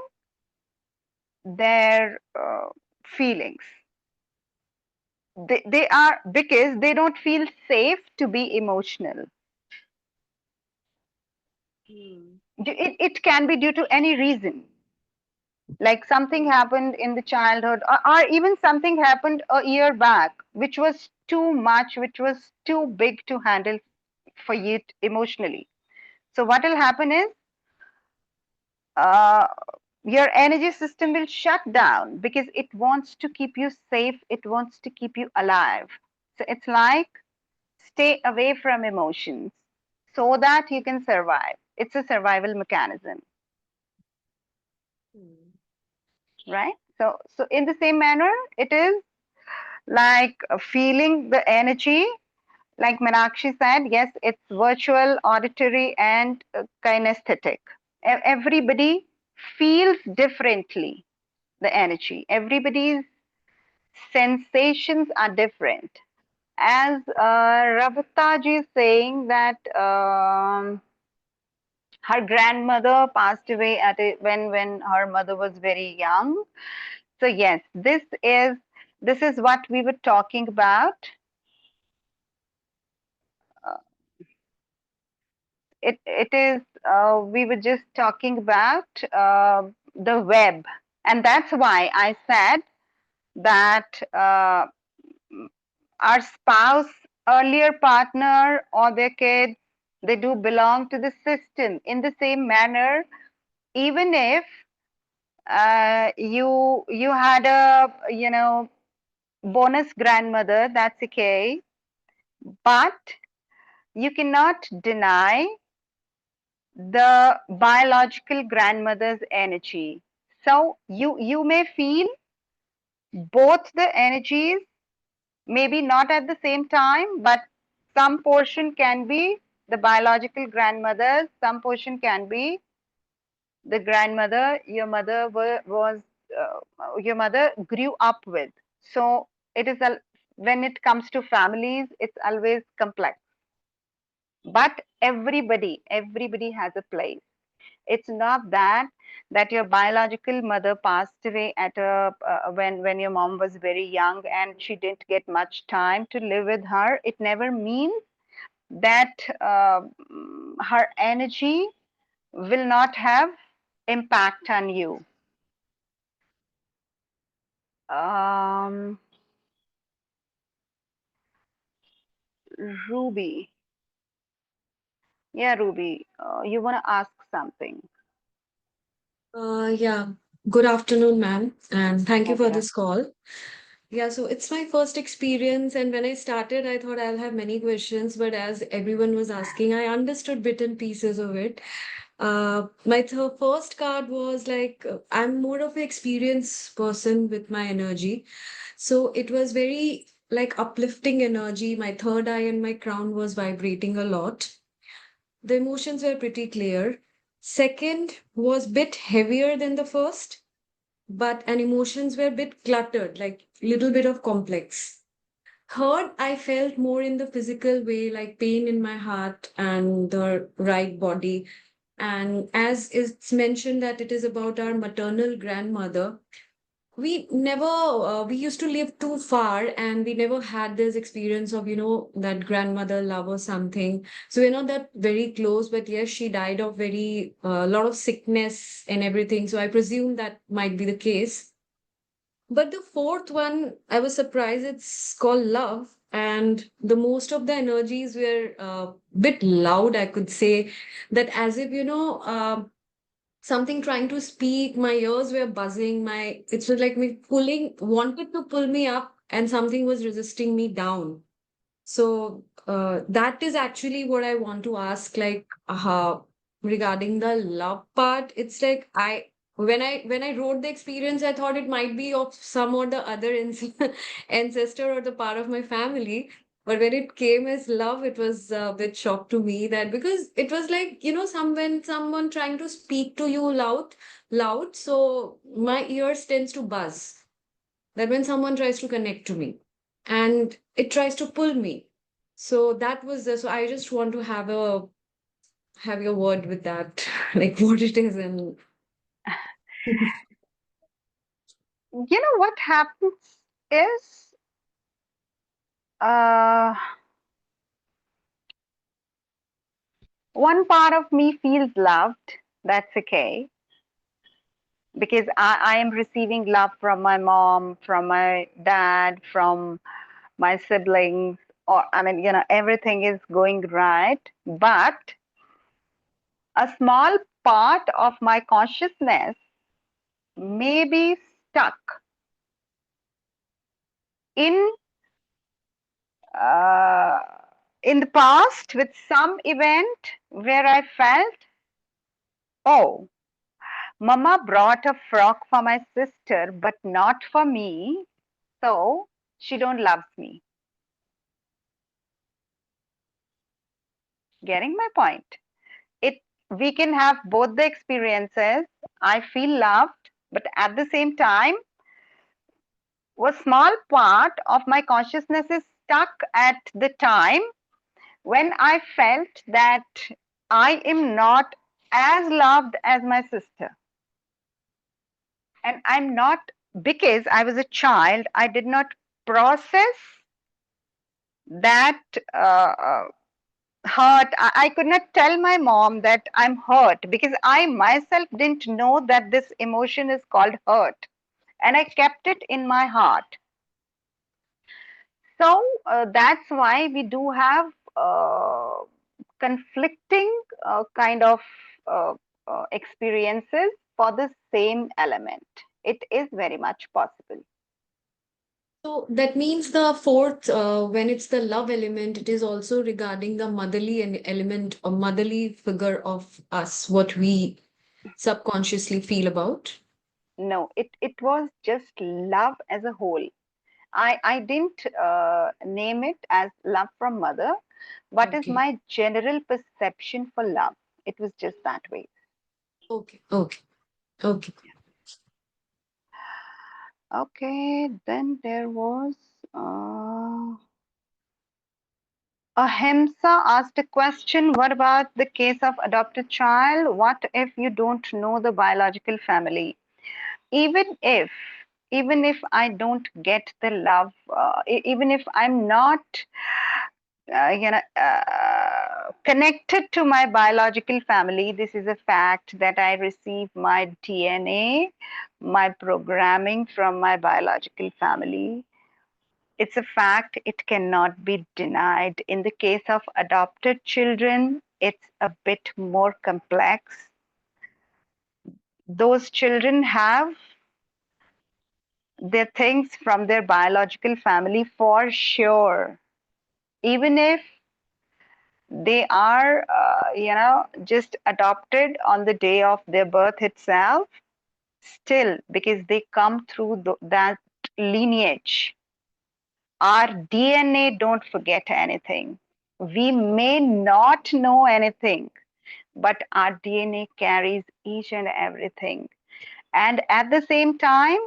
their feelings. They are, because they don't feel safe to be emotional. It can be due to any reason, like something happened in the childhood, or even something happened a year back which was too much, which was too big to handle for you emotionally. So what will happen is uh, your energy system will shut down because it wants to keep you safe, it wants to keep you alive. So it's like, stay away from emotions so that you can survive. It's a survival mechanism. right? So in the same manner, it is like feeling the energy, like Meenakshi said, yes, it's virtual, auditory, and kinesthetic. Everybody feels differently the energy. Everybody's sensations are different. As Ravita ji is saying that her grandmother passed away when her mother was very young. So yes, this is what we were talking about. Uh, it is we were just talking about the web, and that's why I said that our spouse, earlier partner, or their kids, they do belong to the system in the same manner. Even if you had a bonus grandmother, that's okay, but you cannot deny the biological grandmother's energy. So you may feel both the energies, maybe not at the same time, but some portion can be the biological grandmother's, some portion can be the grandmother your mother was your mother grew up with. So it is when it comes to families, it's always complex. But everybody has a place. It's not that your biological mother passed away at a when your mom was very young and she didn't get much time to live with her. It never means that her energy will not have impact on you. um, Ruby, yeah, Ruby, you want to ask something? Yeah, good afternoon, ma'am, and thank you Yeah, for good this call. Yeah, so it's my first experience, and when I started, I thought I'll have many questions, but as everyone was asking, I understood bit and pieces of it. My first card was like, I'm more of an experienced person with my energy. So it was very like uplifting energy. My third eye and my crown was vibrating a lot. The emotions were pretty clear. Second was bit heavier than the first, but and emotions were a bit cluttered, like little bit of complex. Third, I felt more in the physical way, like pain in my heart and the right body. And as it's mentioned that it is about our maternal grandmother, we never we used to live too far and we never had this experience of that grandmother love or something, so we're not that very close, but yes, she died of very lot of sickness and everything, so I presume that might be the case. But the fourth one, I was surprised, it's called love, and the most of the energies were bit loud, I could say, that as if something trying to speak, my ears were buzzing, my it was like me pulling, wanted to pull me up, and something was resisting me down. So that is actually what I want to ask, like regarding the love part. It's like when I wrote the experience, I thought it might be of some or the other ancestor or the part of my family. But when it came as love, it was a bit shock to me, that because it was like, someone trying to speak to you loud. So my ears tends to buzz, that when someone tries to connect to me and it tries to pull me. So that was so I just want to have your word with that, like what it is. And What happens is uh, one part of me feels loved. That's okay, because I am receiving love from my mom, from my dad, from my siblings, or I mean, everything is going right. But a small part of my consciousness may be stuck in uh, in the past with some event where I felt, oh, Mama brought a frock for my sister, but not for me, so she don't loves me. Getting my point? It We can have both the experiences. I feel loved, but at the same time, a small part of my consciousness is stuck at the time when I felt that I am not as loved as my sister. And I'm not, because I was a child, I did not process that hurt. I could not tell my mom that I'm hurt because I myself didn't know that this emotion is called hurt. And I kept it in my heart. So that's why we do have conflicting kind of uh, experiences for the same element. It is very much possible. So that means the fourth, when it's the love element, it is also regarding the motherly element or motherly figure of us, what we subconsciously feel about. No, it was just love as a whole. I didn't name it as love from mother. What is Okay. my general perception for love? It was just that way. Okay. Okay. Okay. Okay, then there was Ahimsa asked a question. What about the case of adopted child? What if you don't know the biological family? Even if, even if I don't get the love, even if I'm not connected to my biological family, this is a fact that I receive my DNA, my programming from my biological family. It's a fact, it cannot be denied. In the case of adopted children, it's a bit more complex. Those children have their things from their biological family for sure. Even if they are, just adopted on the day of their birth itself, still, because they come through that lineage. Our DNA don't forget anything. We may not know anything, but our DNA carries each and everything. And at the same time,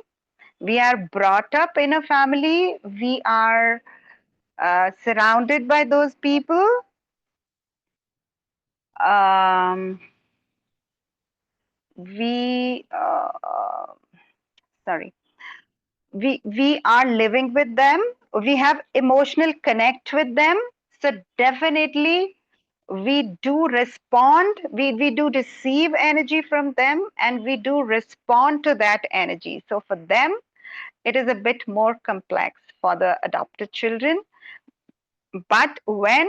we are brought up in a family, we are surrounded by those people. Um, we, sorry, we are living with them, we have emotional connect with them, so definitely we do respond, we do receive energy from them, and we do respond to that energy. So for them it is a bit more complex for the adopted children. But when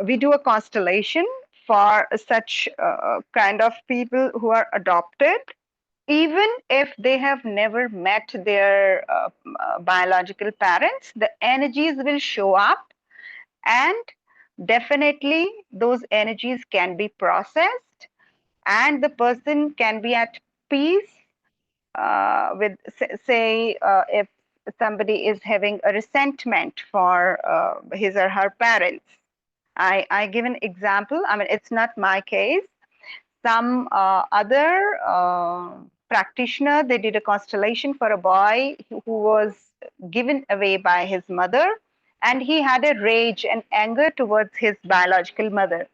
we do a constellation for such kind of people who are adopted, even if they have never met their biological parents, the energies will show up, and definitely those energies can be processed, and the person can be at peace with, say, if somebody is having a resentment for his or her parents. I give an example. I mean, it's not my case. Some other practitioner, they did a constellation for a boy who was given away by his mother, and he had a rage and anger towards his biological mother.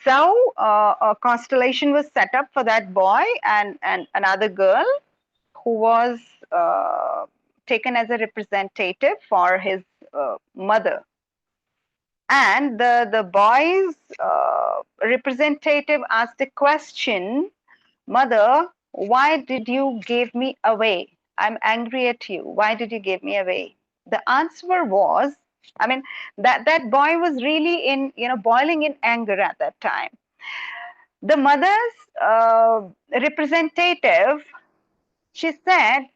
So a constellation was set up for that boy and another girl who was taken as a representative for his mother. And the boy's representative asked a question, Mother, why did you give me away? I'm angry at you. Why did you give me away? The answer was, I mean, that boy was really in, boiling in anger at that time. The mother's representative, she said,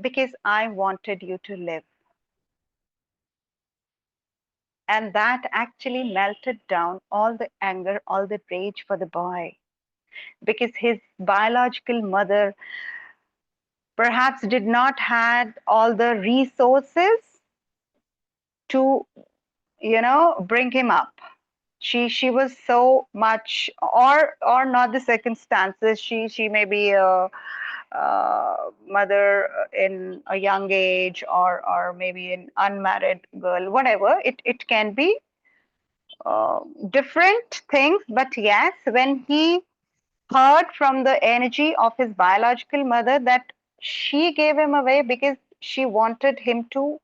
because I wanted you to live. And that actually melted down all the anger, all the rage for the boy, because his biological mother perhaps did not had all the resources to, bring him up. She was so much, or not the circumstances. She may be a, mother in a young age, or maybe an unmarried girl, whatever. It can be different things, but yes, when he heard from the energy of his biological mother that she gave him away because she wanted him to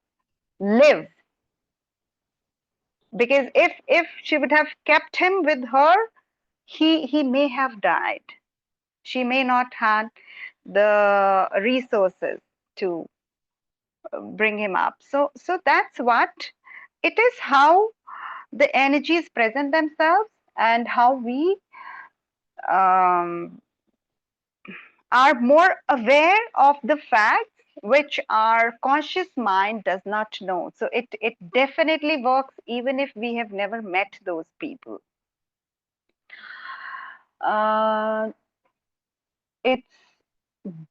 live, because if she would have kept him with her, he may have died. She may not had the resources to bring him up. So that's what it is, how the energies present themselves, and how we um, are more aware of the facts which our conscious mind does not know. So it definitely works even if we have never met those people. Uh, it's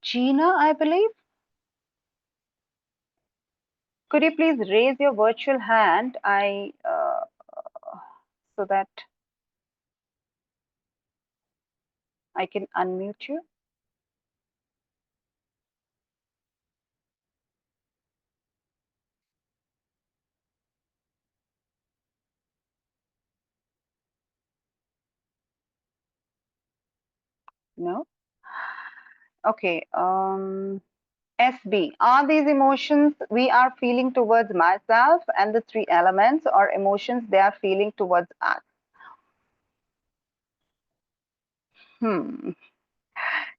Gina, I believe. Could you please raise your virtual hand? So that I can unmute you. No? Okay. SB, are these emotions we are feeling towards myself and the three elements, or emotions they are feeling towards us?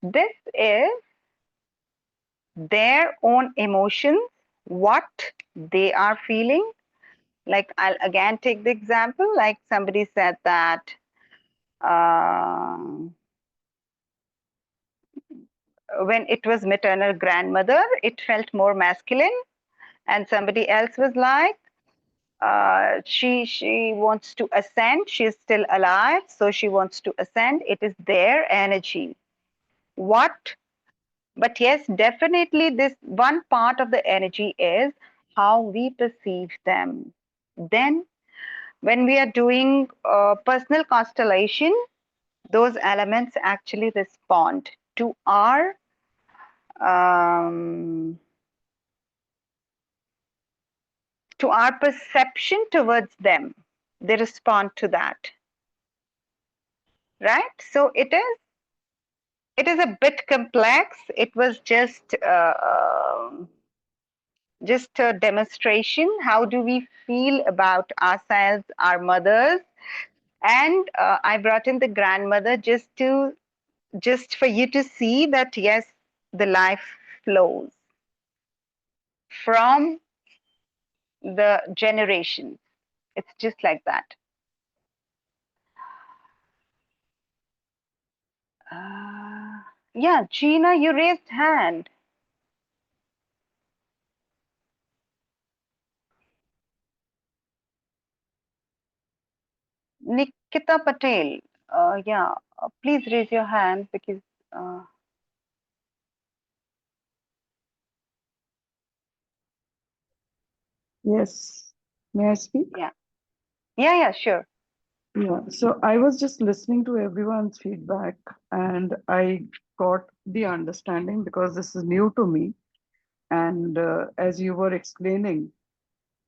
This is their own emotions, what they are feeling. Like, I'll again take the example, like somebody said that when it was maternal grandmother, it felt more masculine, and somebody else was like, she wants to ascend. She's still alive, so she wants to ascend. It is their energy. What? But yes, definitely this one part of the energy is how we perceive them. Then, when we are doing personal constellation, those elements actually respond to our um, perception towards them. They respond to that, right? So it is a bit complex. It was just a demonstration. How do we feel about ourselves, our mothers? And I brought in the grandmother just for you to see that yes, the life flows from the generation. It's just like that. Yeah, Gina, you raised hand. Nikita Patel, yeah, please raise your hand because Yes. May I speak? yeah, sure. Yeah. So I was just listening to everyone's feedback and I got the understanding because this is new to me. And as you were explaining,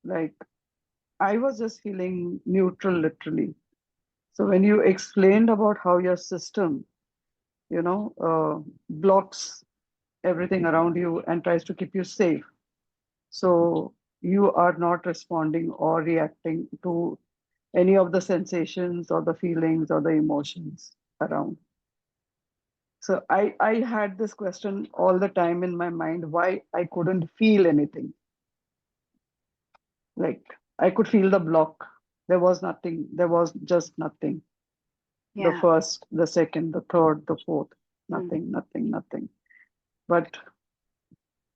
like I was just feeling neutral literally. So when you explained about how your system, blocks everything around you and tries to keep you safe. So you are not responding or reacting to any of the sensations or the feelings or the emotions around. So I had this question all the time in my mind, why I couldn't feel anything. Like I could feel the block. There was nothing. There was just nothing. The Yeah. first, the second, the third, the fourth, nothing, nothing, nothing. But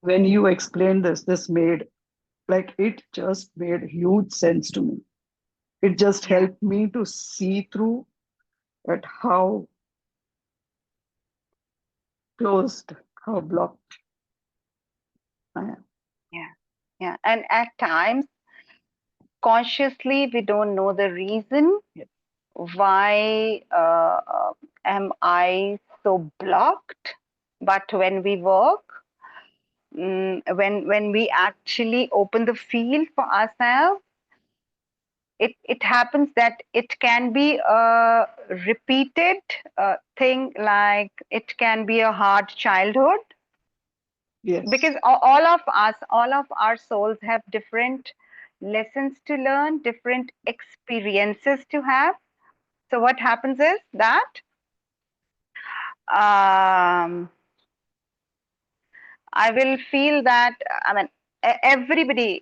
when you explained this made, like, it just made huge sense to me. It just Yeah. helped me to see through at how closed, how blocked I am. Yeah. Yeah. And at times, consciously, we don't know the reason Yes. why am I so blocked. But when we work, when we actually open the field for ourselves, it happens that it can be a repeated thing, like it can be a hard childhood, Yes. because all of us, all of our souls have different lessons to learn, different experiences to have. So what happens is that um, I will feel that, I mean, everybody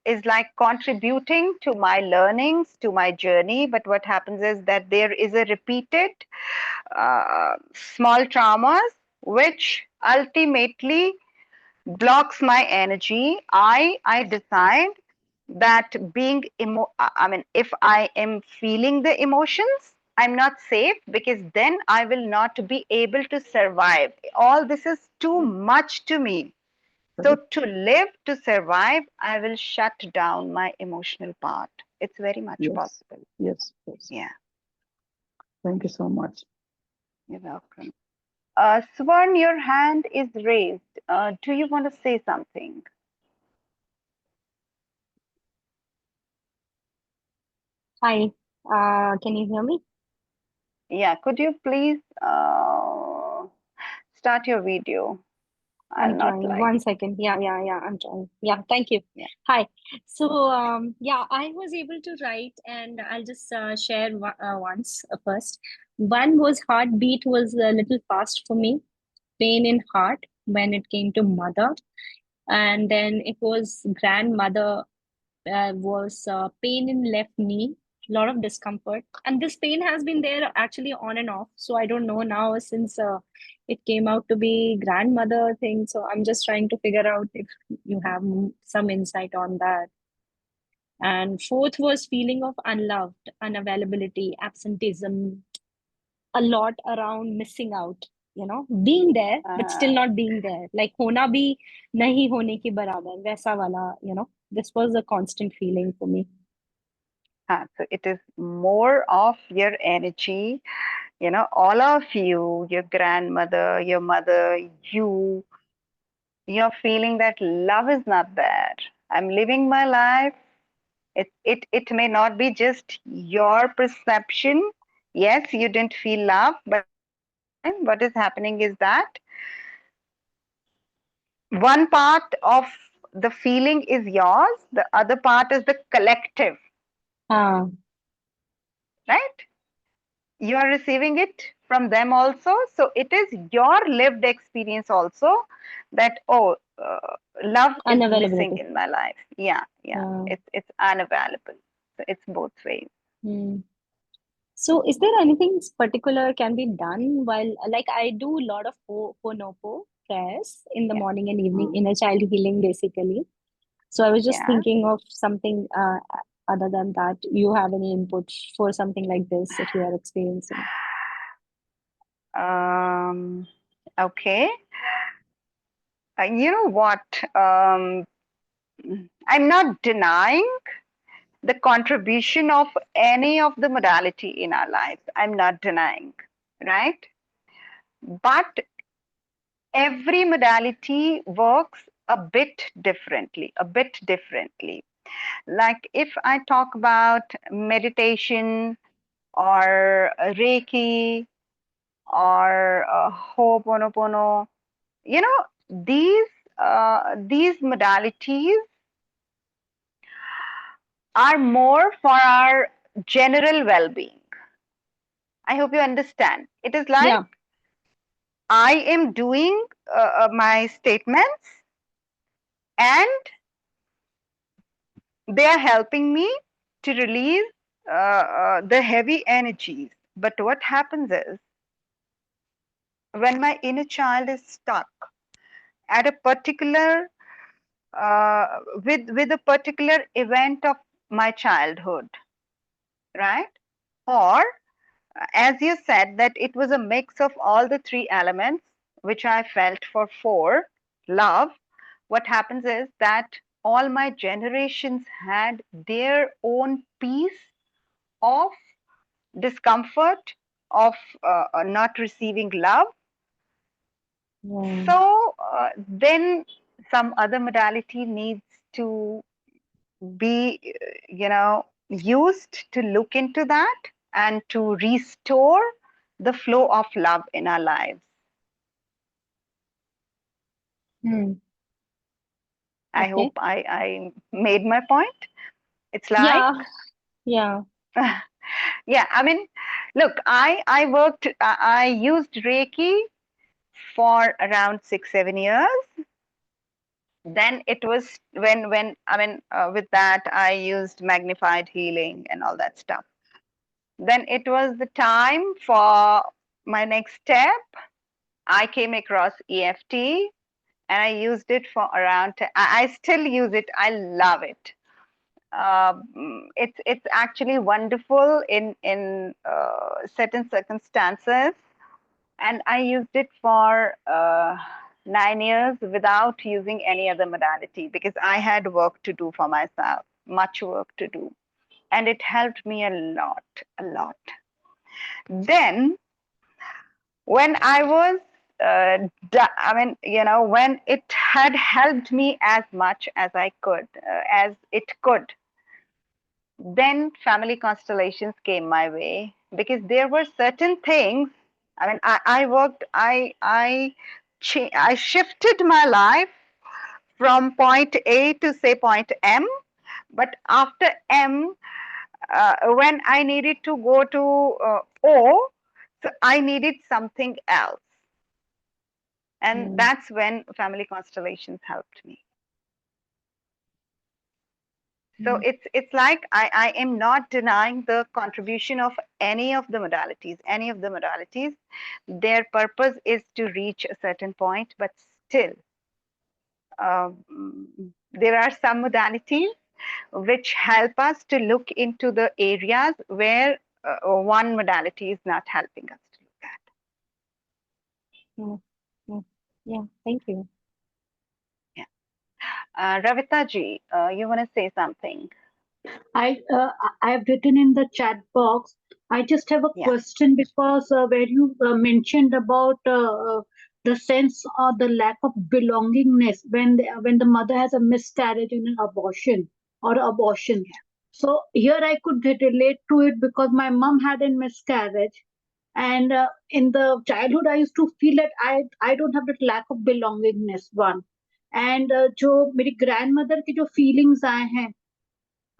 is like contributing to my learnings, to my journey. But what happens is that there is a repeated small traumas, which ultimately blocks my energy. I decide that I mean, if I am feeling the emotions, I'm not safe, because then I will not be able to survive. All this is too much to me. So Correct. to live, to survive, I will shut down my emotional part. It's very much Yes. possible. Yes. Yes. Yeah, Thank you so much. you're welcome. Swarn, your hand is raised. Do you want to say something? Hi, can you hear me? Yeah, could you please start your video? I'll I'm not trying. like, 1 second. Yeah, I'm trying. Yeah, thank you. yeah. Hi. So, yeah, I was able to write, and I'll just share once first. One was heartbeat was a little fast for me, pain in heart when it came to mother, and then it was grandmother, was pain in left knee, a lot of discomfort, and this pain has been there actually on and off. So I don't know now, since it came out to be grandmother thing. So I'm just trying to figure out if you have some insight on that. And fourth was feeling of unloved, unavailability, absenteeism, a lot around missing out. Being there but still not being there, like hona bhi nahi hone ke barabar, वैसा वाला. This was a constant feeling for me. So it is more of your energy, all of you, your grandmother, your mother, you're feeling that love is not there. I'm living my life. It may not be just your perception. Yes, you didn't feel love, but at the same time, what is happening is that one part of the feeling is yours, the other part is the collective, Ah, right? You are receiving it from them also. So it is your lived experience also, that, oh, love is missing unavailability. in my life. Yeah, Yeah. it's unavailable. So it's both ways. Hmm. So, is there anything particular can be done while, like, I do a lot of Ho'oponopono prayers in the Yeah. morning and evening, Mm. inner child healing, basically. So, I was just Yeah. thinking of something other than that. You have any input for something like this if you are experiencing? Okay. You know what? I'm not denying the contribution of any of the modality in our lives. I'm not denying, right? But every modality works a bit differently, a bit differently. Like if I talk about meditation or Reiki or Ho'oponopono, you know, these modalities are more for our general well-being. I hope you understand. It is like Yeah. I am doing my statements, and they are helping me to release the heavy energies. But what happens is, when my inner child is stuck at a particular with a particular event of my childhood, right? Or as you said, that it was a mix of all the three elements, which I felt for four, love. What happens is that all my generations had their own piece of discomfort of not receiving love. Yeah. So then some other modality needs to be, used to look into that and to restore the flow of love in our lives. Hmm. I Okay. hope I made my point. It's like, Yeah. Yeah. yeah, I mean, look, I worked, I used Reiki for around 6 7 years. Then it was when I mean, with that I used magnified healing and all that stuff. Then it was the time for my next step. I came across EFT and I used it for around. I still use it. I love it. It's actually wonderful in certain circumstances, and I used it for 9 years without using any other modality because I had work to do for myself, much work to do, and it helped me a lot, a lot. Then when I was I mean, when it had helped me as much as I could, as it could, then family constellations came my way because there were certain things. I mean, I worked, I shifted my life from point A to say point M, but after M, when I needed to go to O, so I needed something else. And Hmm. that's when family constellations helped me. So Hmm. it's like I am not denying the contribution of any of the modalities, any of the modalities. Their purpose is to reach a certain point, but still, there are some modalities which help us to look into the areas where one modality is not helping us to look at. Hmm. Hmm. Yeah. Thank you. Yeah. Ravita ji, you want to say something? I have written in the chat box. I just have a Yeah, question because where you mentioned about the sense or the lack of belongingness when the mother has a miscarriage in an abortion or abortion. yeah, So here I could relate to it because my mom had a miscarriage, and in the childhood I used to feel that I don't have that lack of belongingness one, and जो मेरी grandmother की जो feelings आए हैं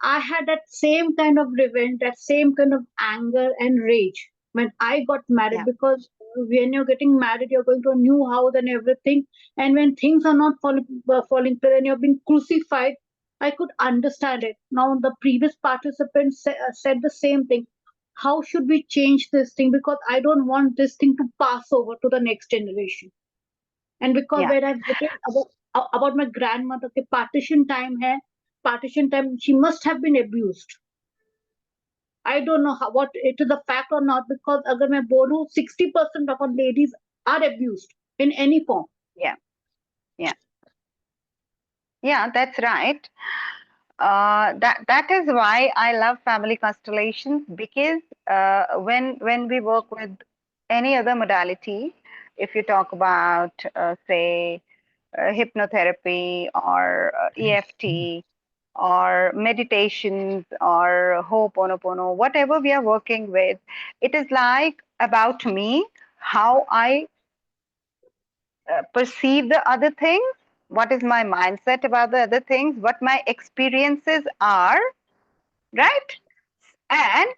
I had that same kind of revenge, that same kind of anger and rage when I got married yeah, because when you're getting married, you're going to a new house and everything. And when things are not falling through and you're being crucified, I could understand it. Now, the previous participants said the same thing. How should we change this thing? Because I don't want this thing to pass over to the next generation. And because yeah, when I've written about my grandmother, के partition time, she must have been abused. I don't know what it is a fact or not because अगर मैं बोलूं 60% of our ladies are abused in any form. yeah, yeah, yeah. That's right. That is why I love family constellations because when we work with any other modality, if you talk about say hypnotherapy or EFT or meditations or Ho'oponopono, whatever we are working with, it is like about me, how I perceive the other things, what is my mindset about the other things, what my experiences are, right? And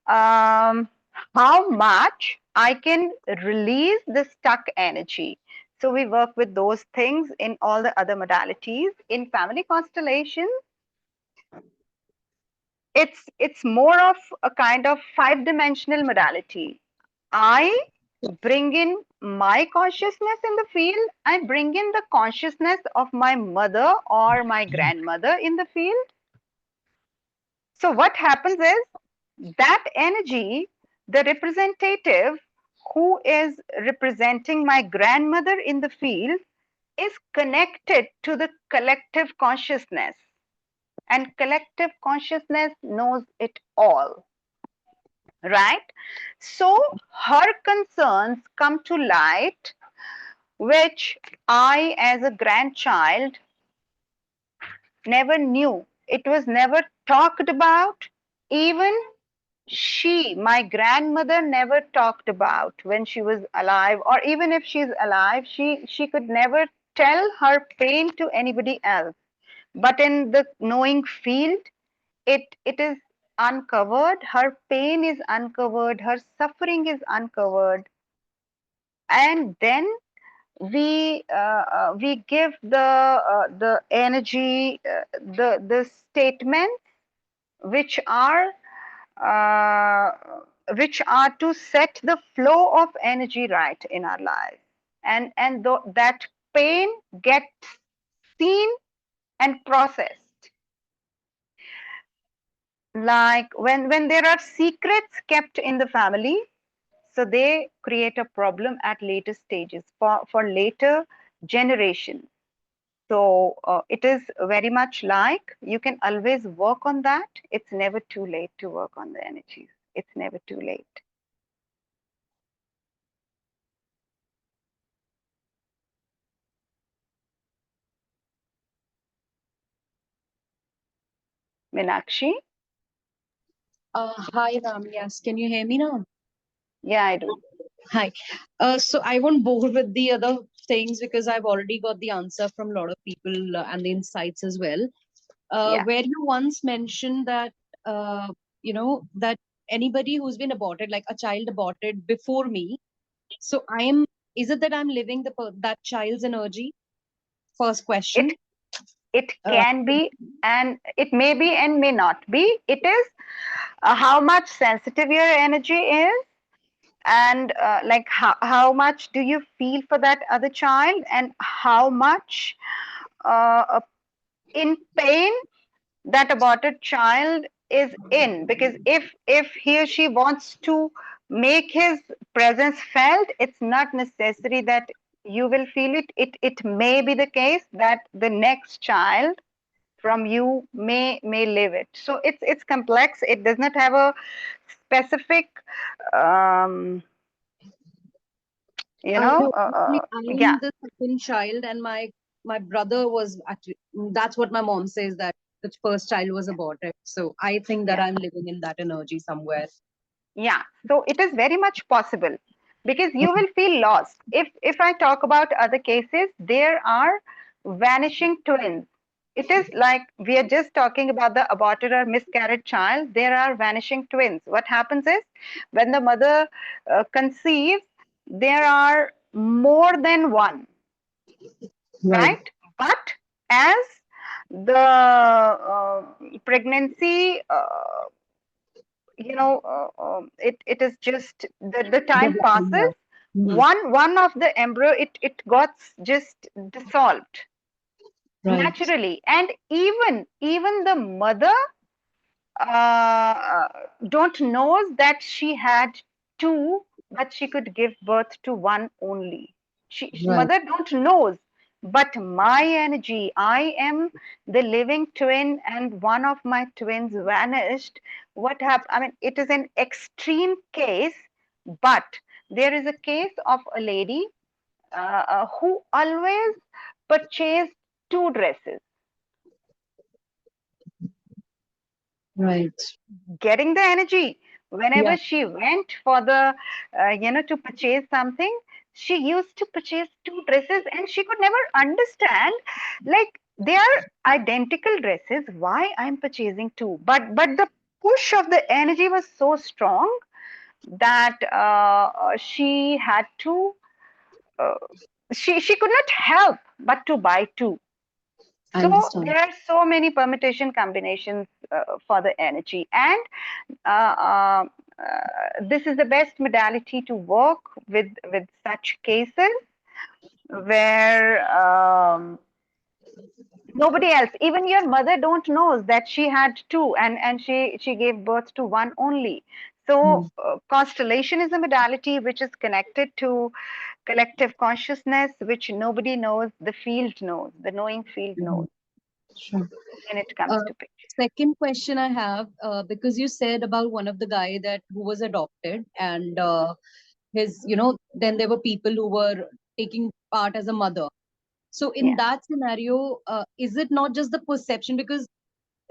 how much I can release the stuck energy. So we work with those things in all the other modalities. In family constellation, it's more of a kind of five-dimensional modality. I bring in my consciousness in the field. I bring in the consciousness of my mother or my grandmother in the field. So what happens is that energy, the representative who is representing my grandmother in the field, is connected to the collective consciousness, and collective consciousness knows it all, right? So her concerns come to light, which I, as a grandchild, never knew. It was never talked about. Even she, my grandmother, never talked about when she was alive, or even if she's alive, she could never tell her pain to anybody else. But in the knowing field, it is uncovered. Her pain is uncovered. Her suffering is uncovered, and then we give the energy, the statements which are uh, to set the flow of energy right in our lives, and that pain gets seen and processed. Like when there are secrets kept in the family, so they create a problem at later stages for later generations. So it is very much like you can always work on that. It's never too late to work on the energies. It's never too late. Meenakshi? Hi, Ram. Yes, can you hear me now? Yeah, I do. Hi. So I won't bore with the other things because I've already got the answer from a lot of people and the insights as well. Yeah. Where you once mentioned that, that anybody who's been aborted, like a child aborted before me, so is it that I'm living that child's energy? First question. It Uh, can be, and it may be and may not be. It is how much sensitive your energy is, and like how much do you feel for that other child, and how much in pain that aborted child is in. Because if he or she wants to make his presence felt, it's not necessary that you will feel it. It may be the case that the next child from you may live it. So it's complex. It does not have a specific um, you know no, actually, yeah. I'm the second child, and my brother was actually. That's what my mom says, that the first child was aborted. So I think that Yeah. I'm living in that energy somewhere. Yeah, so it is very much possible, because you will feel lost. If I talk about other cases, there are vanishing twins. It is like we are just talking about the aborted or miscarried child. There are vanishing twins. What happens is when the mother conceives, there are more than one, Right. right? But as the pregnancy it is just the time Developing, passes, yeah. Hmm. one of the embryo, it got just dissolved Right. naturally, and even the mother uh, don't knows that she had two, but she could give birth to one only. Right. Mother don't knows, but my energy, I am the living twin, and one of my twins vanished. What happened? I mean, it is an extreme case, but there is a case of a lady who always purchased two dresses, Right. getting the energy. Yeah. Whenever she went for the to purchase something, she used to purchase two dresses, and she could never understand, like, they are identical dresses, why I'm purchasing two. But the push of the energy was so strong that she had to uh, she could not help but to buy two. I So understand. there are so many permutation combinations for the energy, and uh, uh, this is the best modality to work with such cases, where Nobody else, even your mother don't knows that she had two, and she gave birth to one only. So constellation is a modality which is connected to collective consciousness, which nobody knows. The field knows, the knowing field knows Sure. when it comes to picture. Second question I have, because you said about one of the guy that who was adopted, and his, then there were people who were taking part as a mother. So in Yeah. that scenario, is it not just the perception, because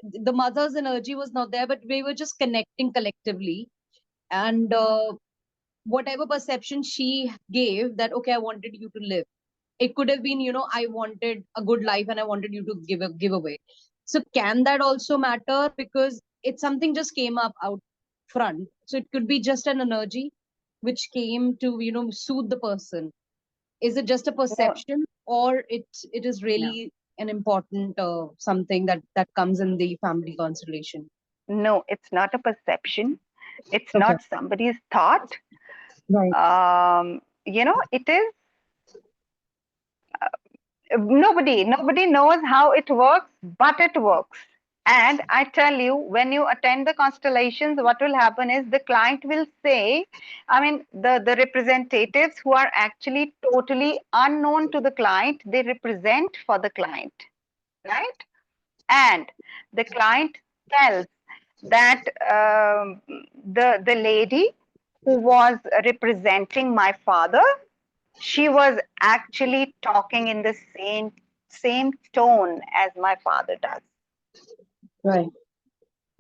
the mother's energy was not there, but we were just connecting collectively, and whatever perception she gave that, okay, I wanted you to live, it could have been, I wanted a good life and I wanted you to give away. So can that also matter, because it's something just came up out front, so it could be just an energy which came to, soothe the person. Is it just a No, perception, or it is no, really an important something that comes in the family constellation? no, it's not a perception. It's Okay. not somebody's thought. Right. It is nobody knows how it works, but it works. And I tell you, when you attend the constellations, what will happen is the client will say, I mean, the representatives who are actually totally unknown to the client, they represent for the client, right? And the client tells that the lady who was representing my father, she was actually talking in the same tone as my father does. Right.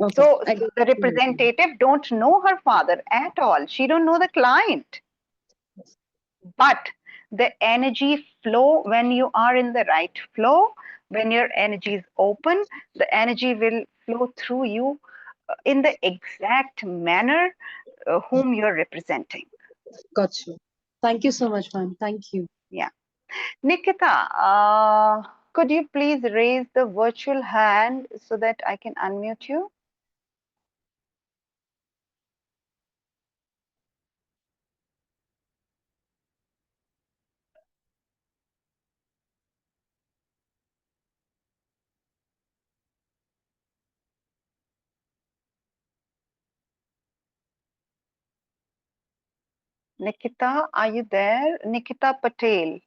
Okay. So I got the it. representative don't know her father at all. She don't know the client. But the energy flow, when you are in the right flow, when your energy is open, the energy will flow through you in the exact manner whom you're representing. Got you. Thank you so much, ma'am. Thank you. Yeah. Nikita, could you please raise the virtual hand so that I can unmute you? Nikita, are you there? Nikita Patel.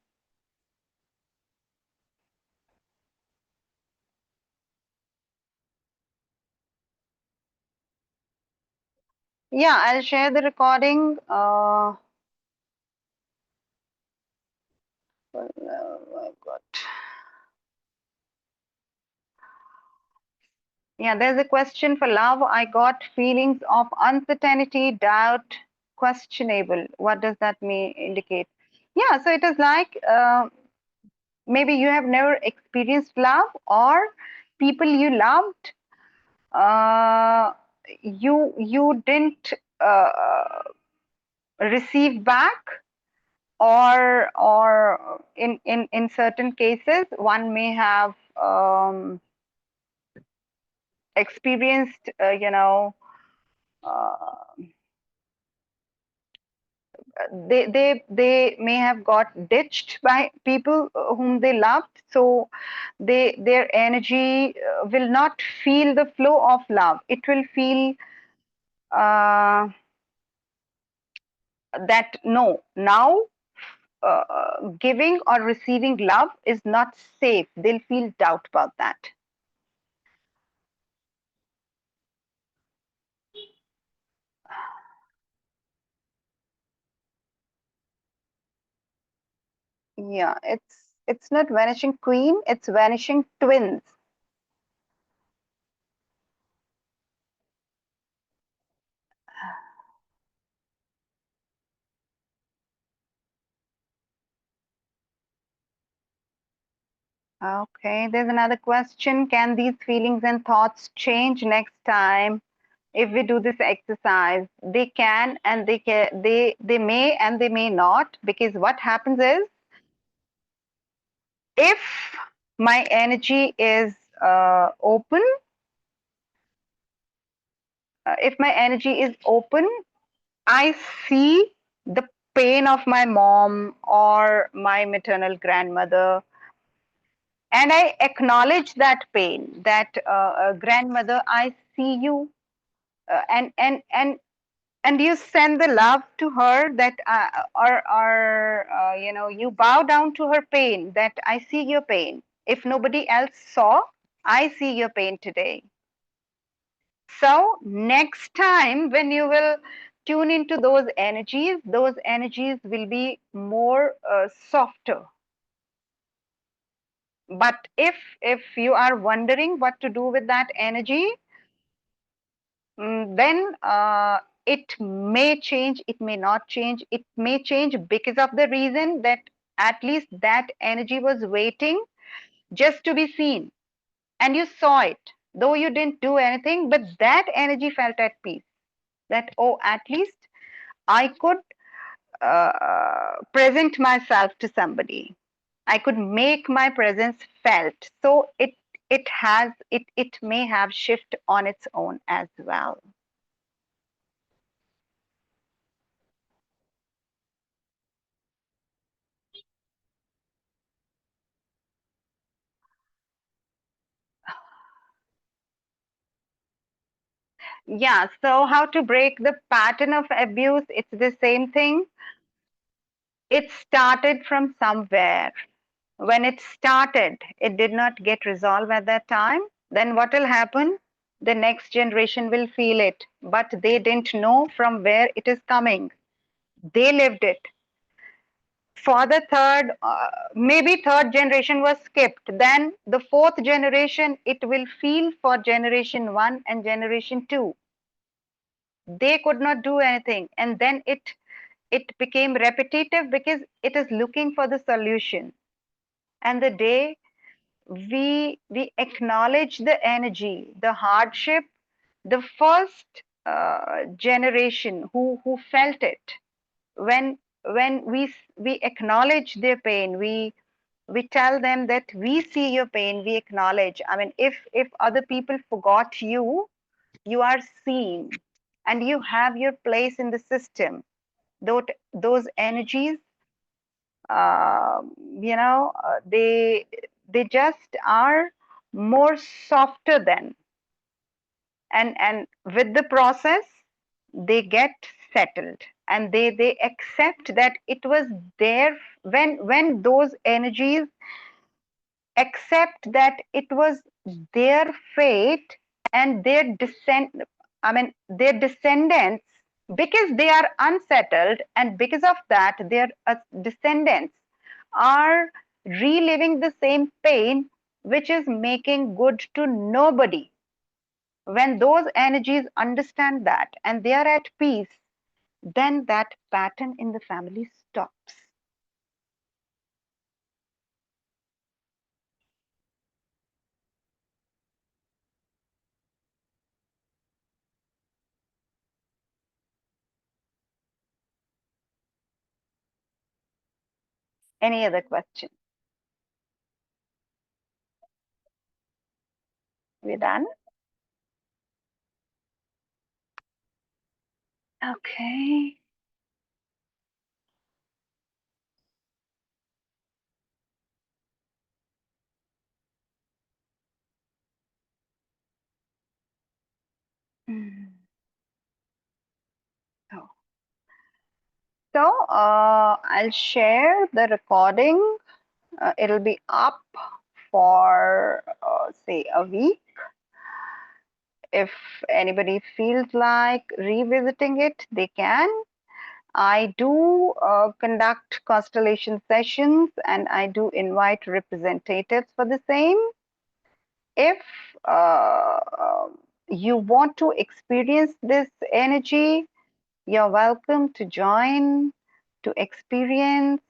Yeah, I'll share the recording. Oh my God. Yeah, there's a question for love. I got feelings of uncertainty, doubt, questionable. What does that mean? Indicate? Yeah, so it is like maybe you have never experienced love, or people you loved, you didn't receive back, or in certain cases one may have experienced uh, they may have got ditched by people whom they loved, so their energy will not feel the flow of love. It will feel that no, now giving or receiving love is not safe. They'll feel doubt about that. Yeah, it's not vanishing queen, it's vanishing twins. Okay, there's another question. Can these feelings and thoughts change next time if we do this exercise? They can, and they may, and they may not, because what happens is, if my energy is open, if my energy is open, I see the pain of my mom or my maternal grandmother, and I acknowledge that pain, that grandmother, I see you, and you send the love to her, that or you bow down to her pain, that I see your pain. If nobody else saw, I see your pain today. So next time when you will tune into those energies will be more softer. But if you are wondering what to do with that energy, then it may change, it may not change. It may change because of the reason that at least that energy was waiting just to be seen, and you saw it, though you didn't do anything, but that energy felt at peace, that, oh, at least I could present myself to somebody. I could make my presence felt. So it may have shift on its own as well. Yeah, so how to break the pattern of abuse? It's the same thing. It started from somewhere. When it started, it did not get resolved at that time. Then what will happen? The next generation will feel it, but they didn't know from where it is coming. They lived it. For the third, maybe third generation was skipped. Then the fourth generation, it will feel for generation one and generation two. They could not do anything, and then it became repetitive because it is looking for the solution. And the day we acknowledge the energy, the hardship, the first generation who felt it, when we acknowledge their pain, we tell them that we see your pain, we acknowledge. I mean, if other people forgot you, you are seen, and you have your place in the system. Those energies, uh, they just are more softer than, and with the process they get settled, and they accept that it was there. When those energies accept that it was their fate and their descendants, because they are unsettled, and because of that their descendants are reliving the same pain, which is making good to nobody. When those energies understand that and they are at peace, then that pattern in the family stops. Any other question? We're done? Okay. Mm. Oh. So I'll share the recording. It'll be up for say a week. If anybody feels like revisiting it, they can. I do conduct constellation sessions, and I do invite representatives for the same. If you want to experience this energy, you're welcome to join, to experience,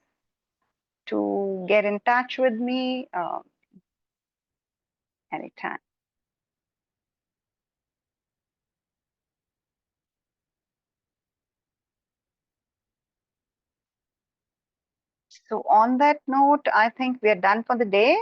to get in touch with me anytime. So on that note, I think we are done for the day.